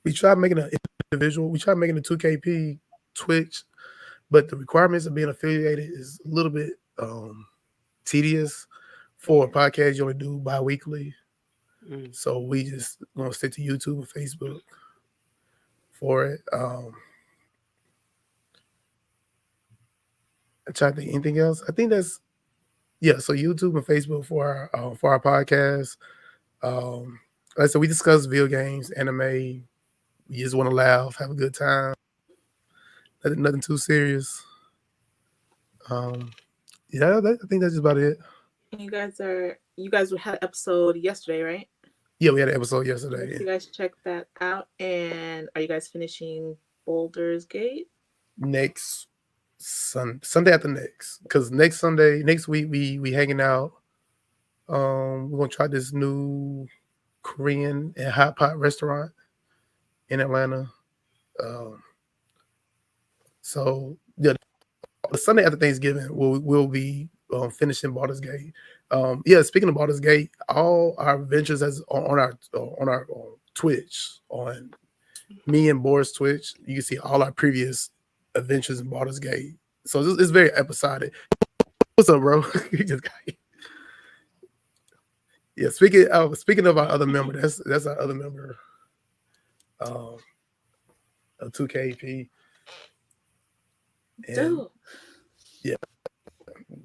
we try making an individual. We try making a 2KP Twitch, but the requirements of being affiliated is a little bit tedious. For a podcast, you only do bi-weekly. So we just gonna stick to YouTube and Facebook for it. I'm trying to think anything else. I think that's so YouTube and Facebook for our podcast. Like I said, we discuss video games, anime. We just want to laugh, have a good time. Nothing too serious. I think that's just about it. And you guys had an episode yesterday, right? Yeah, we had an episode yesterday. You guys check that out. And are you guys finishing Boulder's Gate? Next Sunday after next, because next week we hanging out. We're gonna try this new Korean and hot pot restaurant in Atlanta. So yeah, the Sunday after Thanksgiving we'll be finishing Baldur's Gate. Speaking of Baldur's Gate, all our ventures as on our Twitch, on me and Boris Twitch, you can see all our previous adventures in Baldur's Gate. So it's very episodic. What's up, bro? You just got here. Yeah, speaking of our other member, that's our other member of 2KP. And yeah,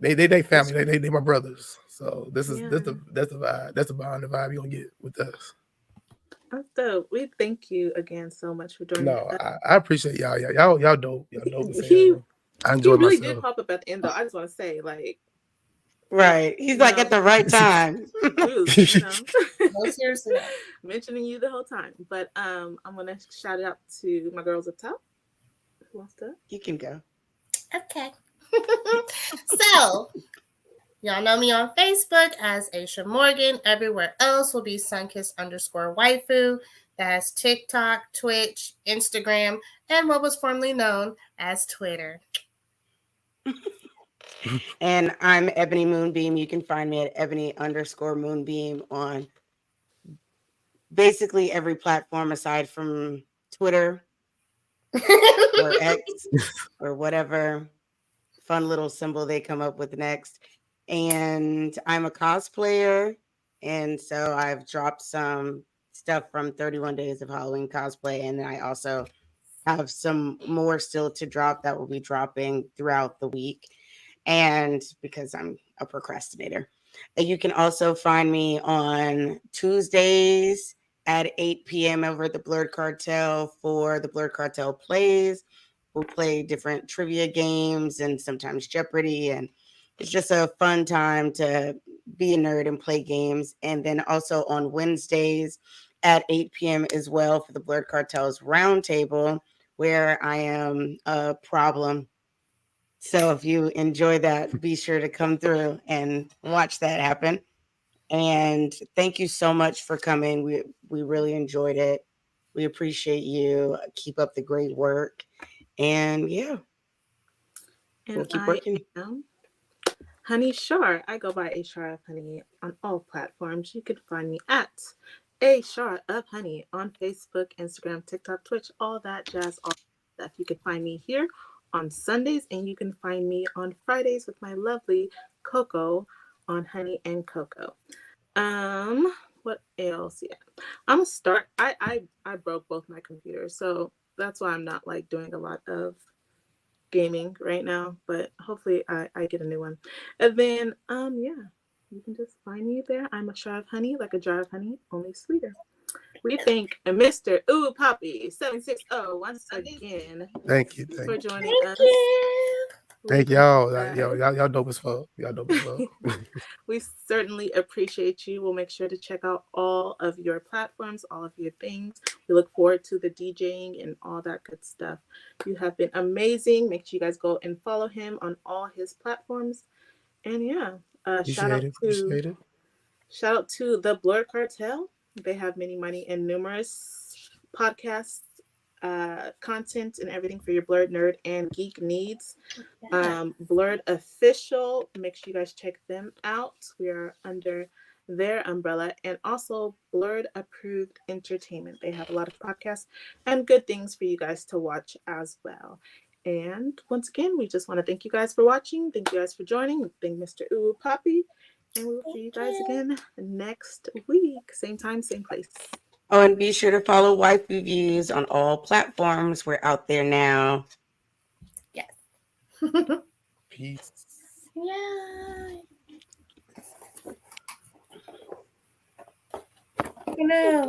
they family. They my brothers. So that's the vibe. That's the bond, the vibe you're gonna get with us. That's dope. We thank you again so much for joining us. I appreciate y'all. Y'all dope. Y'all dope as hell. I He enjoy really myself. did pop up at the end though. I just want to say, like, right. He's like at the right time. No, seriously. Mentioning you the whole time. But I'm gonna shout it out to my girls up top. Who wants to? You can go. Okay. So, y'all know me on Facebook as Aisha Morgan. Everywhere else will be sunkiss_waifu. That's TikTok, Twitch, Instagram, and what was formerly known as Twitter. And I'm Ebony Moonbeam. You can find me at Ebony_Moonbeam on basically every platform aside from Twitter or X or whatever fun little symbol they come up with next. And I'm a cosplayer. And so I've dropped some stuff from 31 Days of Halloween cosplay. And then I also have some more still to drop that will be dropping throughout the week. And because I'm a procrastinator, you can also find me on Tuesdays at 8 p.m. over at the Blurred Cartel for the Blurred Cartel Plays. We'll play different trivia games and sometimes Jeopardy. And it's just a fun time to be a nerd and play games. And then also on Wednesdays at 8 p.m. as well for the Blurred Cartels Roundtable, where I am a problem. So if you enjoy that, be sure to come through and watch that happen. And thank you so much for coming. We really enjoyed it. We appreciate you. Keep up the great work. And yeah, we'll And keep I working. am Honey Shar. I go by A Shar of Honey on all platforms. You can find me at A Shar of Honey on Facebook, Instagram, TikTok, Twitch, all that jazz, all that stuff. You can find me here on Sundays, and you can find me on Fridays with my lovely Coco on Honey and Coco. What else? Yeah, I'm gonna start. I broke both my computers, so that's why I'm not like doing a lot of gaming right now, but hopefully I get a new one. And then yeah, you can just find me there. I'm a jar of honey, like a jar of honey, only sweeter. We thank Mr. Uwupapi 760 once again Thank you. for Thank you. joining Thank us. you. Thank We y'all. uh, Y'all dope as fuck. Y'all dope as fuck. we certainly appreciate you. We'll make sure to check out all of your platforms, all of your things. We look forward to the DJing and all that good stuff. You have been amazing. Make sure you guys go and follow him on all his platforms. And yeah, Appreciate it. Appreciate it. shout out to the Blur Cartel. They have many, many, and numerous podcasts, content, and everything for your blurred nerd and geek needs. Blurred Official. Make sure you guys check them out. We are under their umbrella, and also Blurred Approved Entertainment. They have a lot of podcasts and good things for you guys to watch as well. And once again, we just want to thank you guys for watching. Thank you guys for joining. Thank Mr. Uwupapi. And we will see you guys again next week. Same time, same place. Oh, and be sure to follow Waifu Views on all platforms. We're out there now. Yes. Peace. Yay. No.